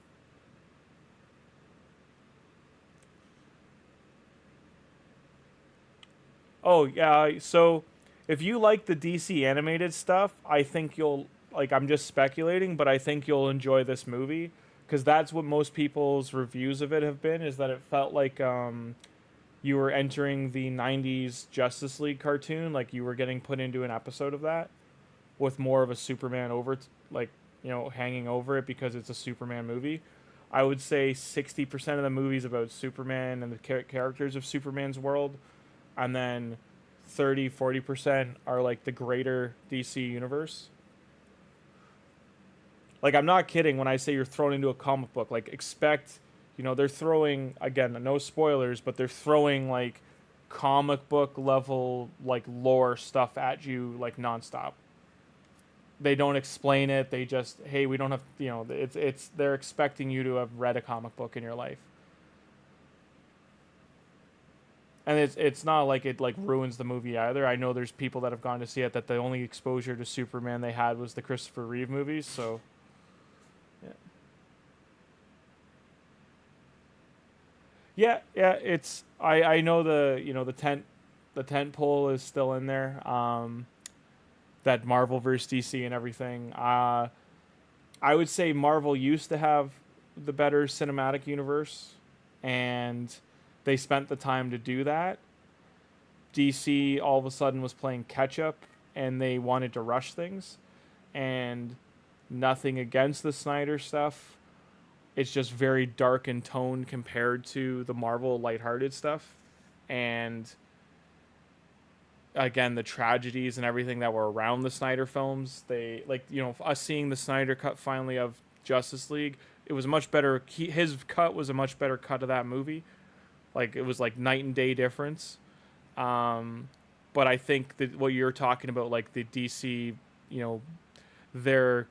Oh yeah, so if you like the DC animated stuff, I think you'll like. I'm just speculating, but I think you'll enjoy this movie because that's what most people's reviews of it have been. Is that it felt like you were entering the '90s Justice League cartoon, like you were getting put into an episode of that with more of a Superman like hanging over it because it's a Superman movie. I would say 60% of the movie's about Superman and the characters of Superman's world, and then 30-40% are like the greater DC universe. Like, I'm not kidding when I say you're thrown into a comic book. Like, expect, they're throwing, again, no spoilers, but they're throwing like comic book level like lore stuff at you like nonstop. They don't explain it. They just, hey, we don't have, it's they're expecting you to have read a comic book in your life. And it's not like it like ruins the movie either. I know there's people that have gone to see it that the only exposure to Superman they had was the Christopher Reeve movies. So, yeah. It's I know the tent pole is still in there. That Marvel versus DC and everything. I would say Marvel used to have the better cinematic universe, and they spent the time to do that. DC all of a sudden was playing catch up, and they wanted to rush things. And nothing against the Snyder stuff. It's just very dark in tone compared to the Marvel lighthearted stuff. And again, the tragedies and everything that were around the Snyder films, they us seeing the Snyder cut finally of Justice League, it was much better. His cut was a much better cut of that movie. Like, it was like night and day difference. But I think that what you're talking about, like the DC, their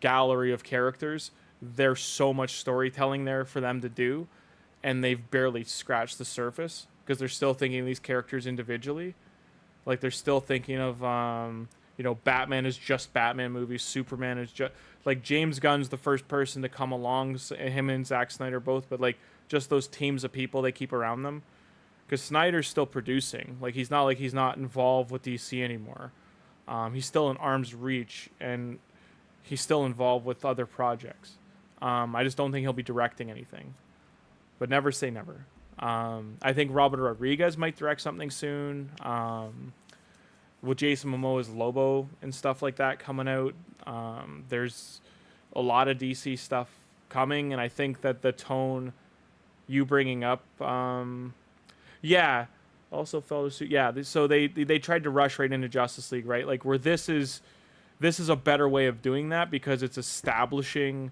gallery of characters, there's so much storytelling there for them to do, and they've barely scratched the surface because they're still thinking of these characters individually. Like, they're still thinking of Batman is just Batman movies, Superman is just like James Gunn's the first person to come along, him and Zack Snyder both, but like just those teams of people they keep around them, because Snyder's still producing. Like, he's not involved with DC anymore. He's still in arm's reach, and he's still involved with other projects. I just don't think he'll be directing anything, but never say never. I think Robert Rodriguez might direct something soon. With Jason Momoa's Lobo and stuff like that coming out, there's a lot of DC stuff coming, and I think that the tone you bringing up, also follow suit. Yeah, so they tried to rush right into Justice League, right? Like, where this is a better way of doing that because it's establishing.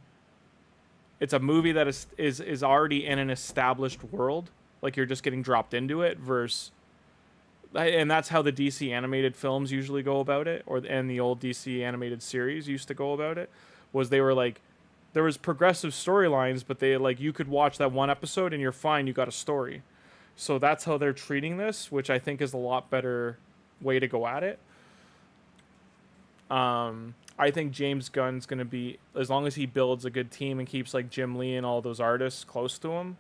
It's a movie that is already in an established world. Like, you're just getting dropped into it versus, and that's how the DC animated films usually go about it, and the old DC animated series used to go about it, was they were like, there was progressive storylines, but they like, you could watch that one episode and you're fine, you got a story. So that's how they're treating this, which I think is a lot better way to go at it. I think James Gunn's going to be, as long as he builds a good team and keeps like Jim Lee and all those artists close to him,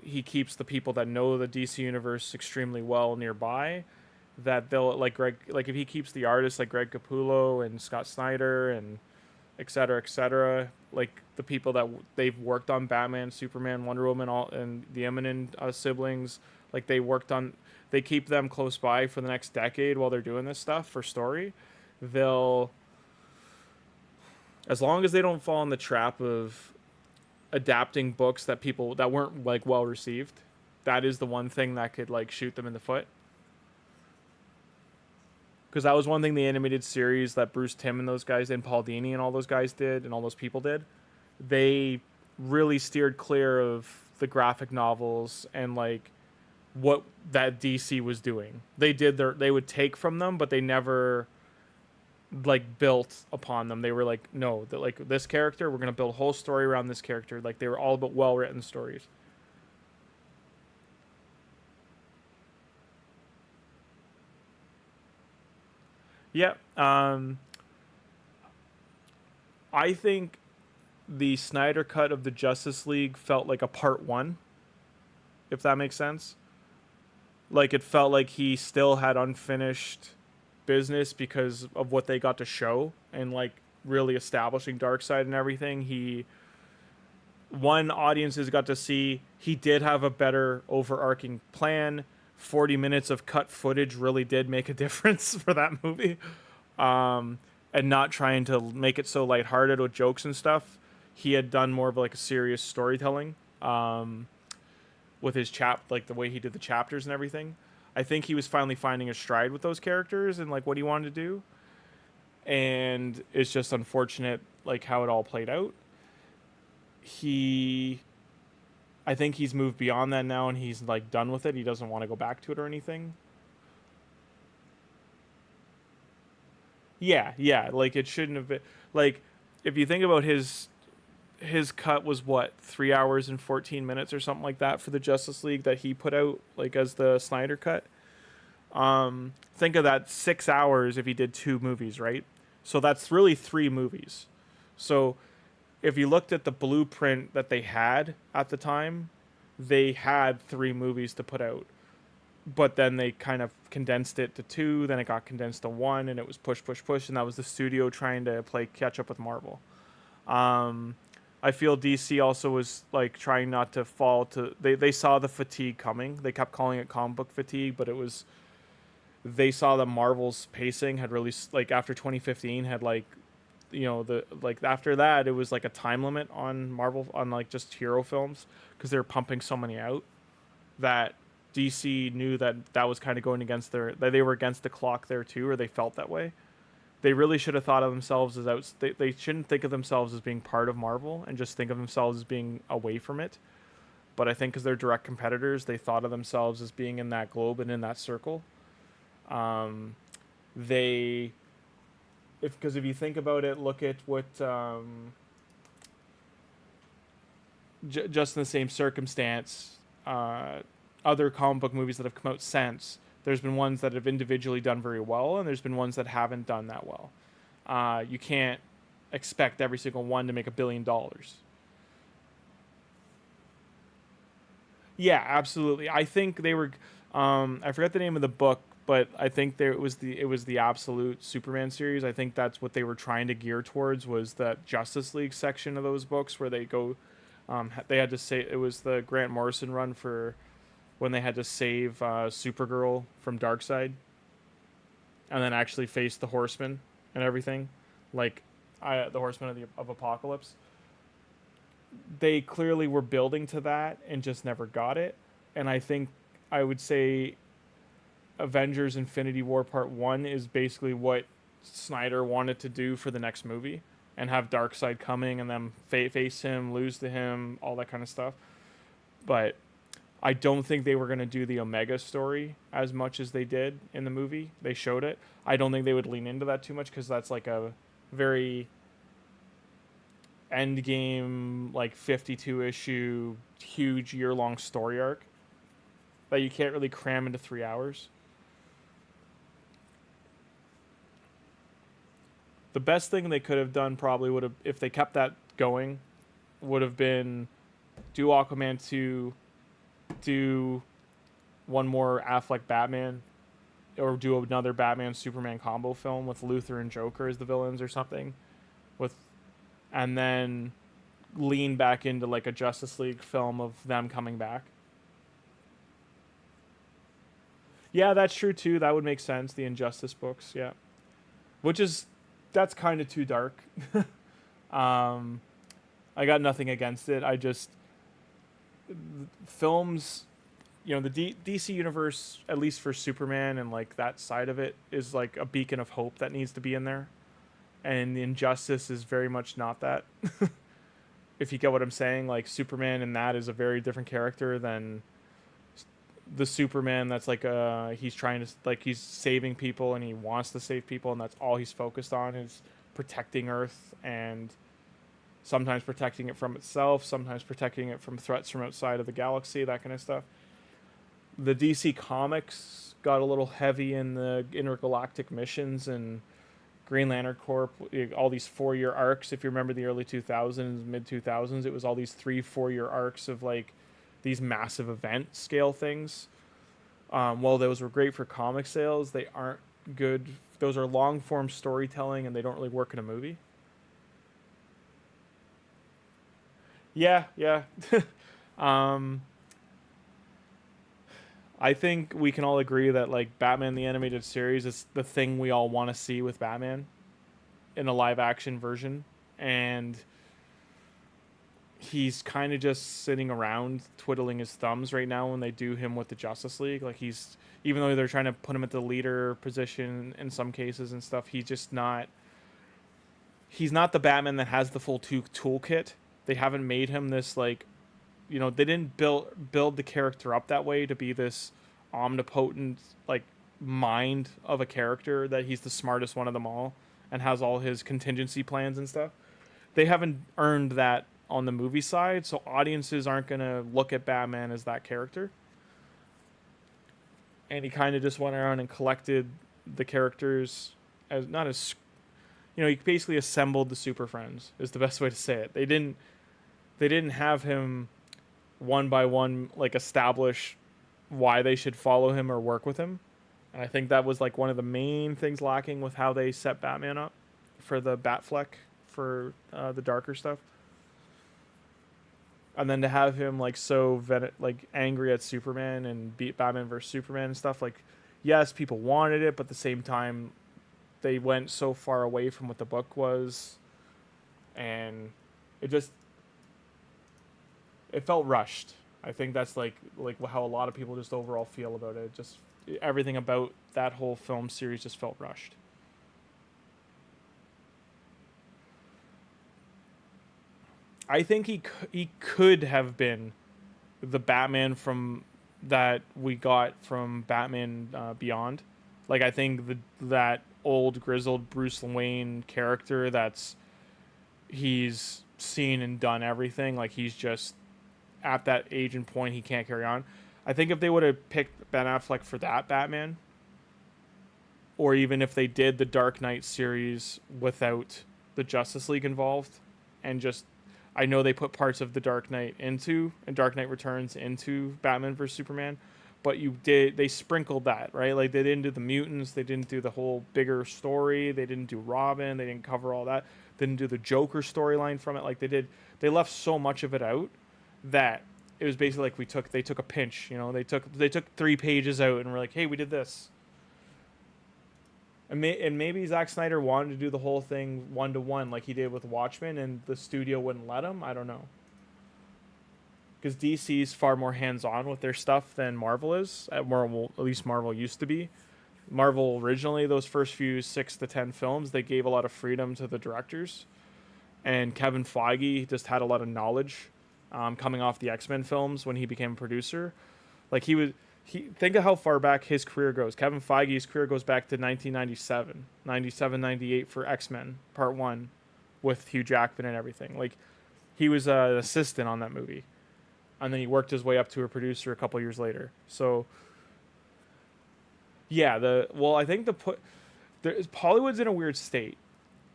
he keeps the people that know the DC universe extremely well nearby, that they'll like if he keeps the artists like Greg Capullo and Scott Snyder and et cetera, like the people that they've worked on Batman, Superman, Wonder Woman, all, and the Eminent siblings, like they keep them close by for the next decade while they're doing this stuff for story. They'll, as long as they don't fall in the trap of adapting books that weren't like well received, that is the one thing that could like shoot them in the foot. Because that was one thing the animated series that Bruce Timm and those guys and Paul Dini and all those guys did and all those people did, they really steered clear of the graphic novels and like what that DC was doing. They would take from them, but they never like built upon them. They were like, no, that like this character, we're gonna build a whole story around this character. Like, they were all about well written stories. Yeah. I think the Snyder cut of the Justice League felt like a part one, if that makes sense. Like it felt like he still had unfinished business because of what they got to show and like really establishing Darkseid and everything. One audiences got to see he did have a better overarching plan. 40 minutes of cut footage really did make a difference for that movie. And not trying to make it so lighthearted with jokes and stuff. He had done more of like a serious storytelling with his like the way he did the chapters and everything. I think he was finally finding a stride with those characters and like what he wanted to do. And it's just unfortunate like how it all played out. I think he's moved beyond that now and he's like done with it. He doesn't want to go back to it or anything. Yeah, like it shouldn't have been like if you think about his cut was what 3 hours and 14 minutes or something like that for the Justice League that he put out like as the Snyder cut. Think of that 6 hours if he did 2 movies, right? So that's really 3 movies. So if you looked at the blueprint that they had at the time, they had 3 movies to put out. But then they kind of condensed it to 2, then it got condensed to 1, and it was push, and that was the studio trying to play catch up with Marvel. I feel DC also was like trying not to fall to they saw the fatigue coming. They kept calling it comic book fatigue, but it was they saw that Marvel's pacing had really like after 2015 had like the like after that it was like a time limit on Marvel on like just hero films because they were pumping so many out that DC knew that that was kind of going against that they were against the clock there too, or they felt that way. They really should have thought of themselves as they shouldn't think of themselves as being part of Marvel and just think of themselves as being away from it. But I think because they're direct competitors, they thought of themselves as being in that globe and in that circle. They, because if you think about it, look at what just in the same circumstance, other comic book movies that have come out since. There's been ones that have individually done very well, and there's been ones that haven't done that well. You can't expect every single one to make $1 billion. Yeah, absolutely. I think they were. I forget the name of the book, but I think it was the absolute Superman series. I think that's what they were trying to gear towards was that Justice League section of those books where they go. They had to say it was the Grant Morrison run for when they had to save Supergirl from Darkseid, and then actually face the Horseman and everything, like the Horseman of Apocalypse. They clearly were building to that and just never got it. And I think I would say Avengers Infinity War Part 1 is basically what Snyder wanted to do for the next movie and have Darkseid coming and then face him, lose to him, all that kind of stuff. But I don't think they were going to do the Omega story as much as they did in the movie. They showed it. I don't think they would lean into that too much because that's like a very endgame, like 52 issue, huge year-long story arc that you can't really cram into 3 hours. The best thing they could have done probably would have, if they kept that going, would have been do Aquaman 2, do one more Affleck Batman, or do another Batman Superman combo film with Luthor and Joker as the villains or something, and then lean back into like a Justice League film of them coming back. Yeah, that's true too. That would make sense. The Injustice books, yeah, that's kind of too dark. I got nothing against it. I just films, the DC universe, at least for Superman and like that side of it, is like a beacon of hope that needs to be in there. And the Injustice is very much not that. If you get what I'm saying, like Superman in that is a very different character than the Superman that's like he's trying to like he's saving people and he wants to save people and that's all he's focused on is protecting Earth and sometimes protecting it from itself, sometimes protecting it from threats from outside of the galaxy, that kind of stuff. The DC Comics got a little heavy in the intergalactic missions and Green Lantern Corp, all these 4-year arcs. If you remember the early 2000s, mid 2000s, it was all these 3-4 year arcs of like these massive event scale things. While those were great for comic sales, they aren't good. Those are long form storytelling and they don't really work in a movie. Yeah, yeah. um, I think we can all agree that like Batman the Animated Series is the thing we all want to see with Batman in a live action version, and he's kind of just sitting around twiddling his thumbs right now when they do him with the Justice League. Like he's, even though they're trying to put him at the leader position in some cases and stuff, he's just not. He's not the Batman that has the full toolkit. They haven't made him this like, they didn't build the character up that way to be this omnipotent like mind of a character that he's the smartest one of them all and has all his contingency plans and stuff. They haven't earned that on the movie side, so audiences aren't going to look at Batman as that character. And he kind of just went around and collected the characters as not as he basically assembled the Super Friends is the best way to say it. They didn't have him one by one like establish why they should follow him or work with him. And I think that was like one of the main things lacking with how they set Batman up for the Batfleck for the darker stuff. And then to have him like like angry at Superman and beat Batman versus Superman and stuff, like yes, people wanted it, but at the same time they went so far away from what the book was, and it felt rushed. I think that's like how a lot of people just overall feel about it. Just everything about that whole film series just felt rushed. I think he could have been the Batman from that we got from Batman Beyond. Like I think that old grizzled Bruce Wayne character he's seen and done everything. Like he's just at that age and point he can't carry on. I think if they would have picked Ben Affleck for that Batman, or even if they did the Dark Knight series without the Justice League involved, and just I know they put parts of the Dark Knight and Dark Knight Returns into Batman vs Superman, but they sprinkled that, right? Like they didn't do the mutants, they didn't do the whole bigger story, they didn't do Robin, they didn't cover all that, they didn't do the Joker storyline from it. Like they left so much of it out that it was basically like they took a pinch, they took 3 pages out and were like, hey, we did this. And maybe Zack Snyder wanted to do the whole thing 1-to-1 like he did with Watchmen, and the studio wouldn't let him. I don't know. Because DC's far more hands-on with their stuff than Marvel is. At least Marvel used to be. Marvel originally, those first few 6 to 10 films, they gave a lot of freedom to the directors. And Kevin Feige just had a lot of knowledge coming off the X-Men films when he became a producer. Like think of how far back his career goes. Kevin Feige's career goes back to 1997, 98 for X-Men Part 1 with Hugh Jackman and everything. Like he was an assistant on that movie. And then he worked his way up to a producer a couple years later. So yeah, I think Hollywood's in a weird state.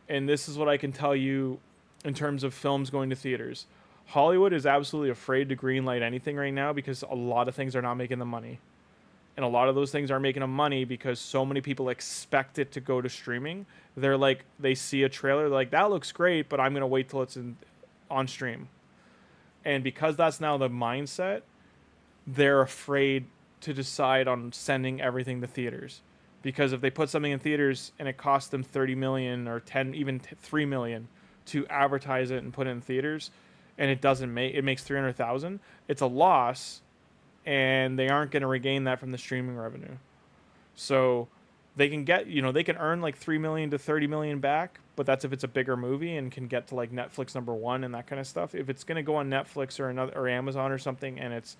And this is what I can tell you in terms of films going to theaters. Hollywood is absolutely afraid to greenlight anything right now because a lot of things are not making them money. And a lot of those things aren't making them money because so many people expect it to go to streaming. They're like, they see a trailer, they're like, that looks great, but I'm going to wait till it's on stream. And because that's now the mindset, they're afraid to decide on sending everything to theaters. Because if they put something in theaters and it costs them $30 million or $3 million to advertise it and put it in theaters, and it makes $300,000, it's a loss, and they aren't going to regain that from the streaming revenue. So they can they can earn like $3 million to $30 million back, but that's if it's a bigger movie and can get to like Netflix #1 and that kind of stuff. If it's going to go on Netflix or Amazon or something, and it's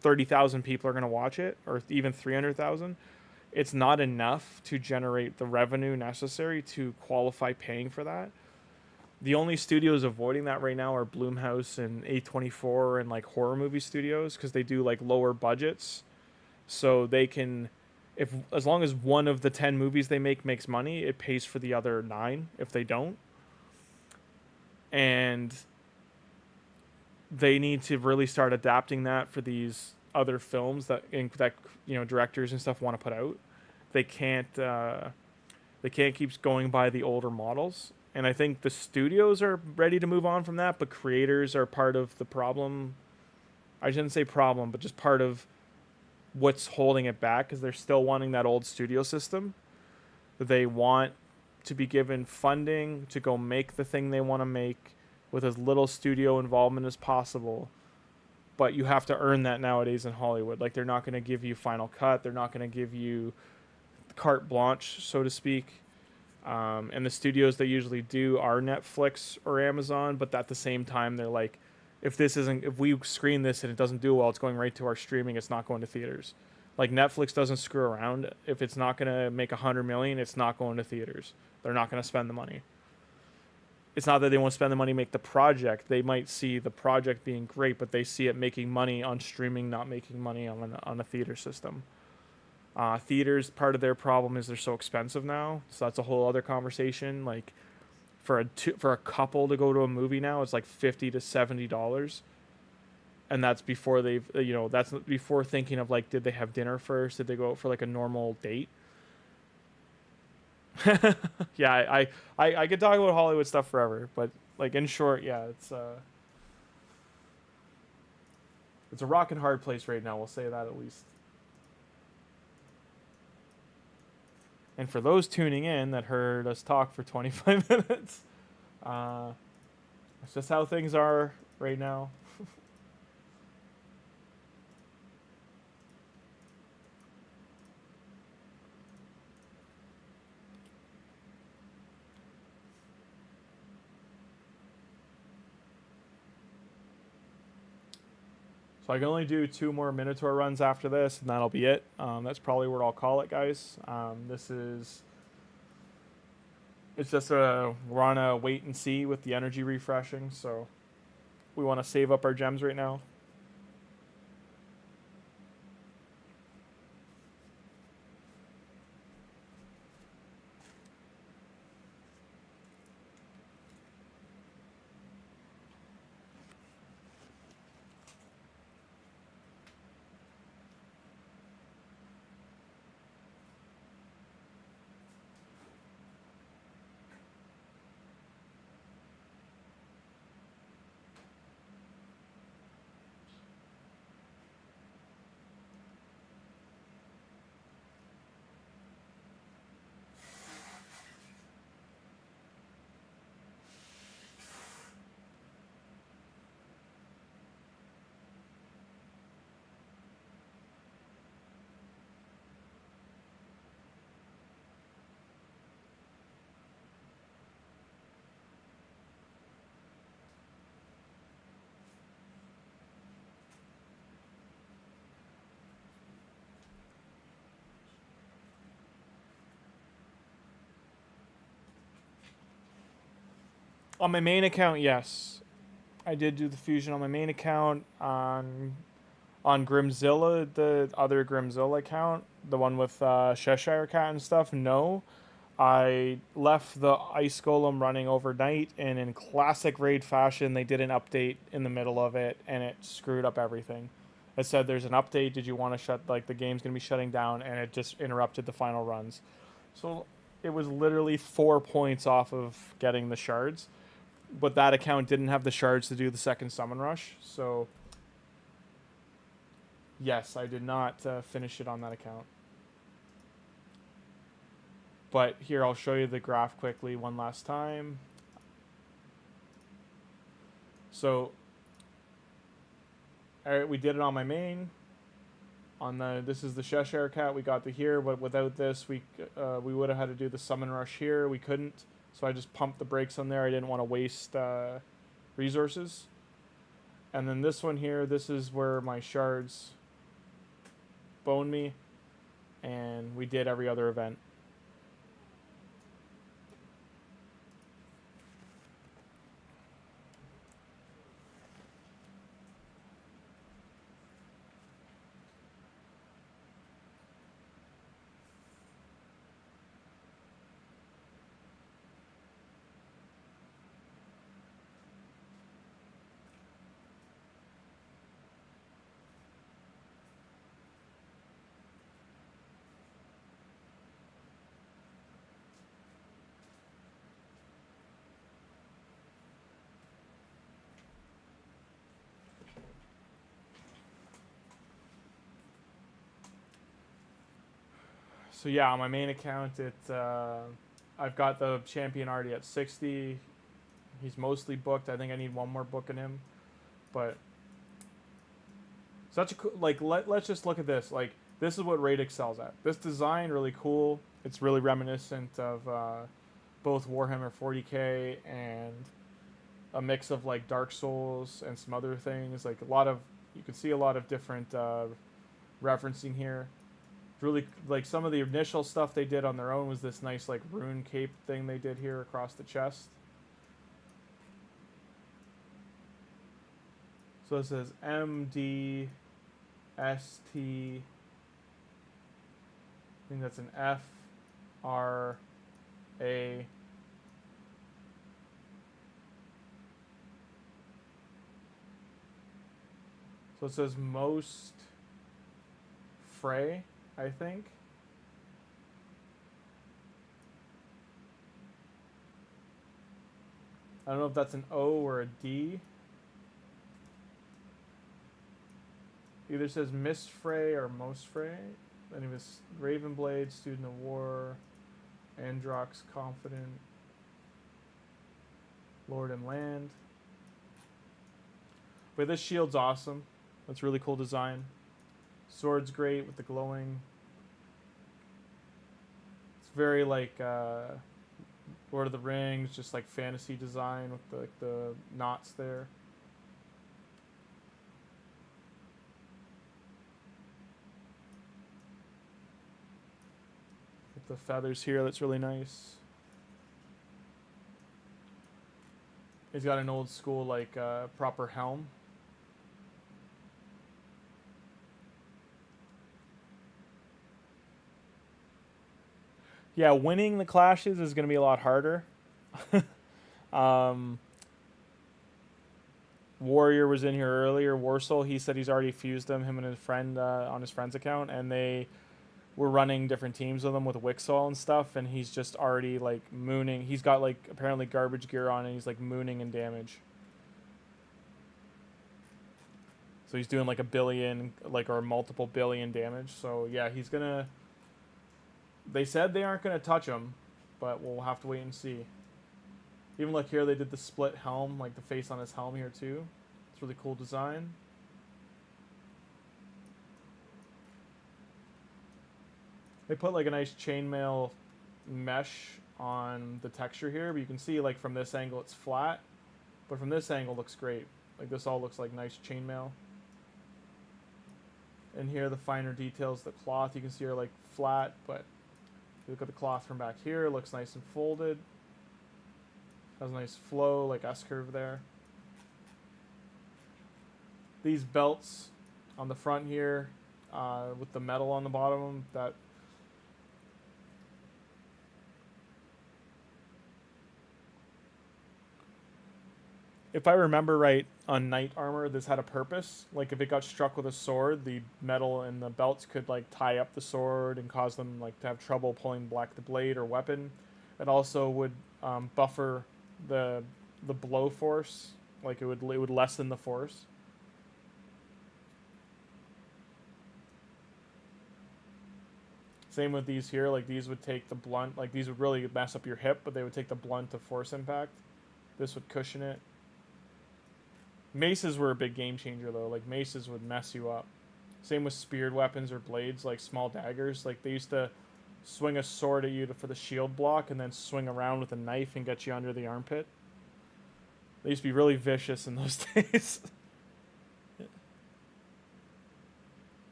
30,000 people are going to watch it, or even 300,000, it's not enough to generate the revenue necessary to qualify paying for that. The only studios avoiding that right now are Blumhouse and A24 and like horror movie studios, because they do like lower budgets, so they can if as long as one of the 10 movies they make makes money, it pays for the other 9 if they don't. And they need to really start adapting that for these other films that directors and stuff want to put out. They can't keep going by the older models. And I think the studios are ready to move on from that, but creators are part of the problem. I shouldn't say problem, but just part of what's holding it back, because they're still wanting that old studio system. They want to be given funding to go make the thing they want to make with as little studio involvement as possible. But you have to earn that nowadays in Hollywood. Like, they're not going to give you final cut. They're not going to give you carte blanche, so to speak. And the studios they usually do are Netflix or Amazon, but at the same time, they're like, if we screen this and it doesn't do well, it's going right to our streaming. It's not going to theaters. Like, Netflix doesn't screw around. If it's not going to make $100 million, it's not going to theaters. They're not going to spend the money. It's not that they won't spend the money to make the project. They might see the project being great, but they see it making money on streaming, not making money on a theater system. Theaters, part of their problem is they're so expensive now, so that's a whole other conversation. Like, for a couple to go to a movie now, it's like $50 to $70, and that's before that's before thinking of, like, did they have dinner first? Did they go out for like a normal date? Yeah, I could talk about Hollywood stuff forever, but, like, in short, yeah, it's a rock and hard place right now. We'll say that at least. And for those tuning in that heard us talk for 25 minutes, it's just how things are right now. So I can only do 2 more Minotaur runs after this, and that'll be it. That's probably what I'll call it, guys. It's just we're on a wait and see with the energy refreshing, so we want to save up our gems right now. On my main account, yes. I did do the fusion on my main account. On Grimmzilla, the other Grimmzilla account, the one with Cheshire Cat and stuff, no. I left the Ice Golem running overnight, and in classic Raid fashion, they did an update in the middle of it, and it screwed up everything. It said there's an update, did you want to shut, like, the game's going to be shutting down, and it just interrupted the final runs. So it was literally 4 points off of getting the shards. But that account didn't have the shards to do the second summon rush, so yes, I did not finish it on that account. But here, I'll show you the graph quickly one last time. So, alright, we did it on my main. This is the Cheshire Cat, we got to here, but without this, we would have had to do the summon rush here. We couldn't. So I just pumped the brakes on there. I didn't want to waste resources. And then this one here, this is where my shards boned me. And we did every other event. So yeah, on my main account, I've got the champion already at 60. He's mostly booked. I think I need one more book in him, but such a cool, like let's just look at this. Like this is what Raid excels at. This design really cool. It's really reminiscent of both Warhammer 40k and a mix of like Dark Souls and some other things. Like a lot of, you can see a lot of different referencing here. Really, like some of the initial stuff they did on their own was this nice like rune cape thing they did here across the chest. So it says MDST. I think that's an FRA. So it says most fray, I think. I don't know if that's an O or a D. Either says Mist Fray or Most Fray. Then he was Ravenblade, Student of War, Androx, Confident, Lord and Land. But this shield's awesome. That's really cool design. Sword's great with the glowing. It's very like Lord of the Rings, just like fantasy design with the knots there. With the feathers here, that's really nice. He's got an old school like proper helm. Yeah, winning the clashes is going to be a lot harder. Warrior was in here earlier. Warsoul, he said he's already fused them, him and his friend on his friend's account, and they were running different teams with him with Wixall and stuff, and he's just already like mooning. He's got like apparently garbage gear on, and he's like mooning in damage. So he's doing like a billion, like, or multiple billion damage. So yeah, he's gonna. They said they aren't going to touch him, but we'll have to wait and see. Even look here, they did the split helm, like the face on his helm here too. It's really cool design. They put like a nice chainmail mesh on the texture here, but you can see like from this angle it's flat, but from this angle it looks great. Like this all looks like nice chainmail. And here the finer details, the cloth you can see are like flat, but you look at the cloth from back here, it looks nice and folded. Has a nice flow, like S-curve there. These belts on the front here, with the metal on the bottom, that if I remember right, on knight armor, this had a purpose. Like if it got struck with a sword, the metal and the belts could like tie up the sword and cause them like to have trouble pulling back the blade or weapon. It also would buffer the blow force. Like it would lessen the force. Same with these here. Like these would take the blunt. Like these would really mess up your hip, but they would take the blunt of force impact. This would cushion it. Maces were a big game changer though. Like maces would mess you up. Same with speared weapons or blades, like small daggers. Like they used to swing a sword at you for the shield block and then swing around with a knife and get you under the armpit. They used to be really vicious in those days.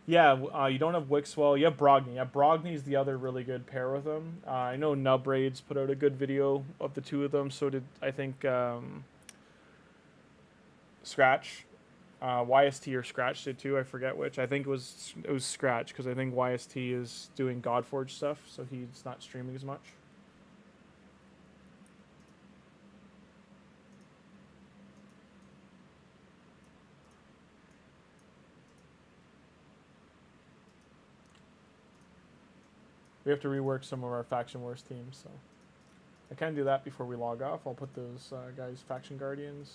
Yeah, you don't have Wixwell. You have Brogni. Yeah, Brogni is the other really good pair with them. I know Nub Raids put out a good video of the two of them. So did, I think, Scratch. YST or Scratch did too. I forget which. I think it was Scratch because I think YST is doing Godforge stuff, so he's not streaming as much. We have to rework some of our Faction Wars teams, so I can do that before we log off. I'll put those guys Faction Guardians.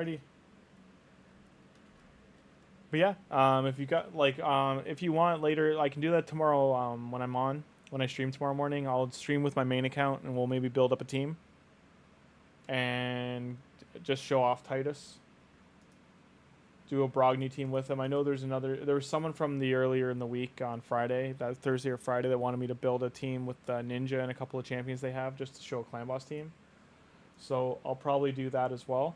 Alrighty. But yeah, if you got like, if you want later, I can do that tomorrow. When I stream tomorrow morning, I'll stream with my main account, and we'll maybe build up a team and just show off Titus. Do a Brogni team with him. I know there was someone from the earlier in the week on Friday, that Thursday or Friday, that wanted me to build a team with Ninja and a couple of champions they have just to show a clan boss team. So I'll probably do that as well.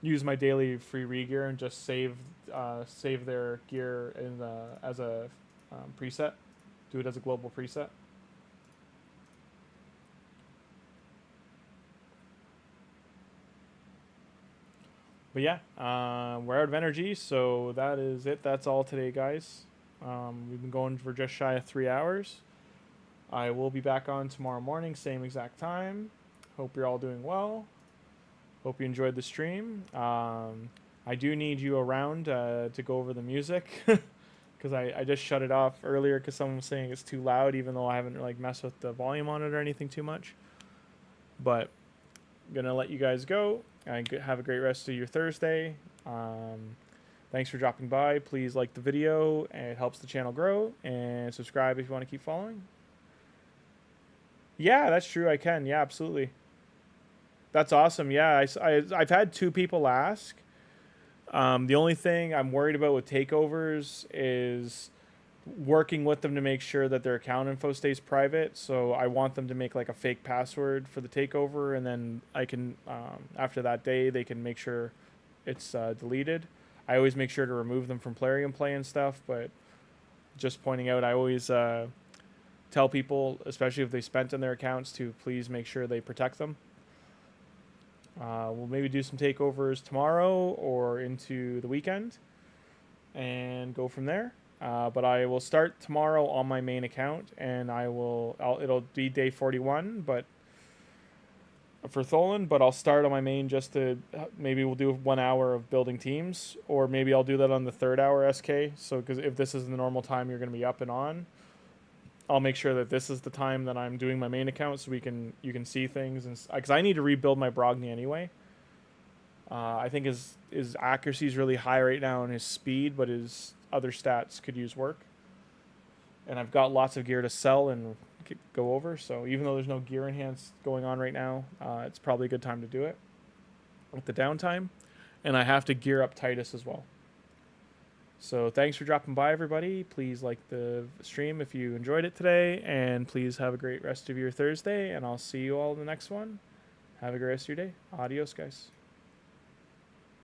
Use my daily free re-gear and just save their gear as a preset. Do it as a global preset. But yeah, we're out of energy, so that is it. That's all today, guys. We've been going for just shy of 3 hours. I will be back on tomorrow morning, same exact time. Hope you're all doing well. Hope you enjoyed the stream. I do need you around to go over the music, because I just shut it off earlier because someone was saying it's too loud, even though I haven't like messed with the volume on it or anything too much. But I'm gonna let you guys go. Have a great rest of your Thursday. Thanks for dropping by. Please like the video, and it helps the channel grow. And subscribe if you want to keep following. Yeah, that's true. I can. Yeah, absolutely. That's awesome. Yeah, I've had 2 people ask. The only thing I'm worried about with takeovers is working with them to make sure that their account info stays private. So I want them to make like a fake password for the takeover, and then I can after that day they can make sure it's deleted. I always make sure to remove them from Plarium Play and stuff, but just pointing out, I always tell people, especially if they spent in their accounts, to please make sure they protect them. We'll maybe do some takeovers tomorrow or into the weekend and go from there. But I will start tomorrow on my main account, and it'll be day 41, but for Tholin, but I'll start on my main just to, maybe we'll do 1 hour of building teams, or maybe I'll do that on the 3rd hour SK. So, because if this is the normal time you're going to be up and on, I'll make sure that this is the time that I'm doing my main account, so you can see things, and because I need to rebuild my Brogni anyway. I think his accuracy is really high right now, and his speed, but his other stats could use work. And I've got lots of gear to sell and go over, so even though there's no gear enhance going on right now, it's probably a good time to do it with the downtime. And I have to gear up Titus as well. So thanks for dropping by, everybody. Please like the stream if you enjoyed it today, and please have a great rest of your Thursday, and I'll see you all in the next one. Have a great rest of your day. Adios, guys.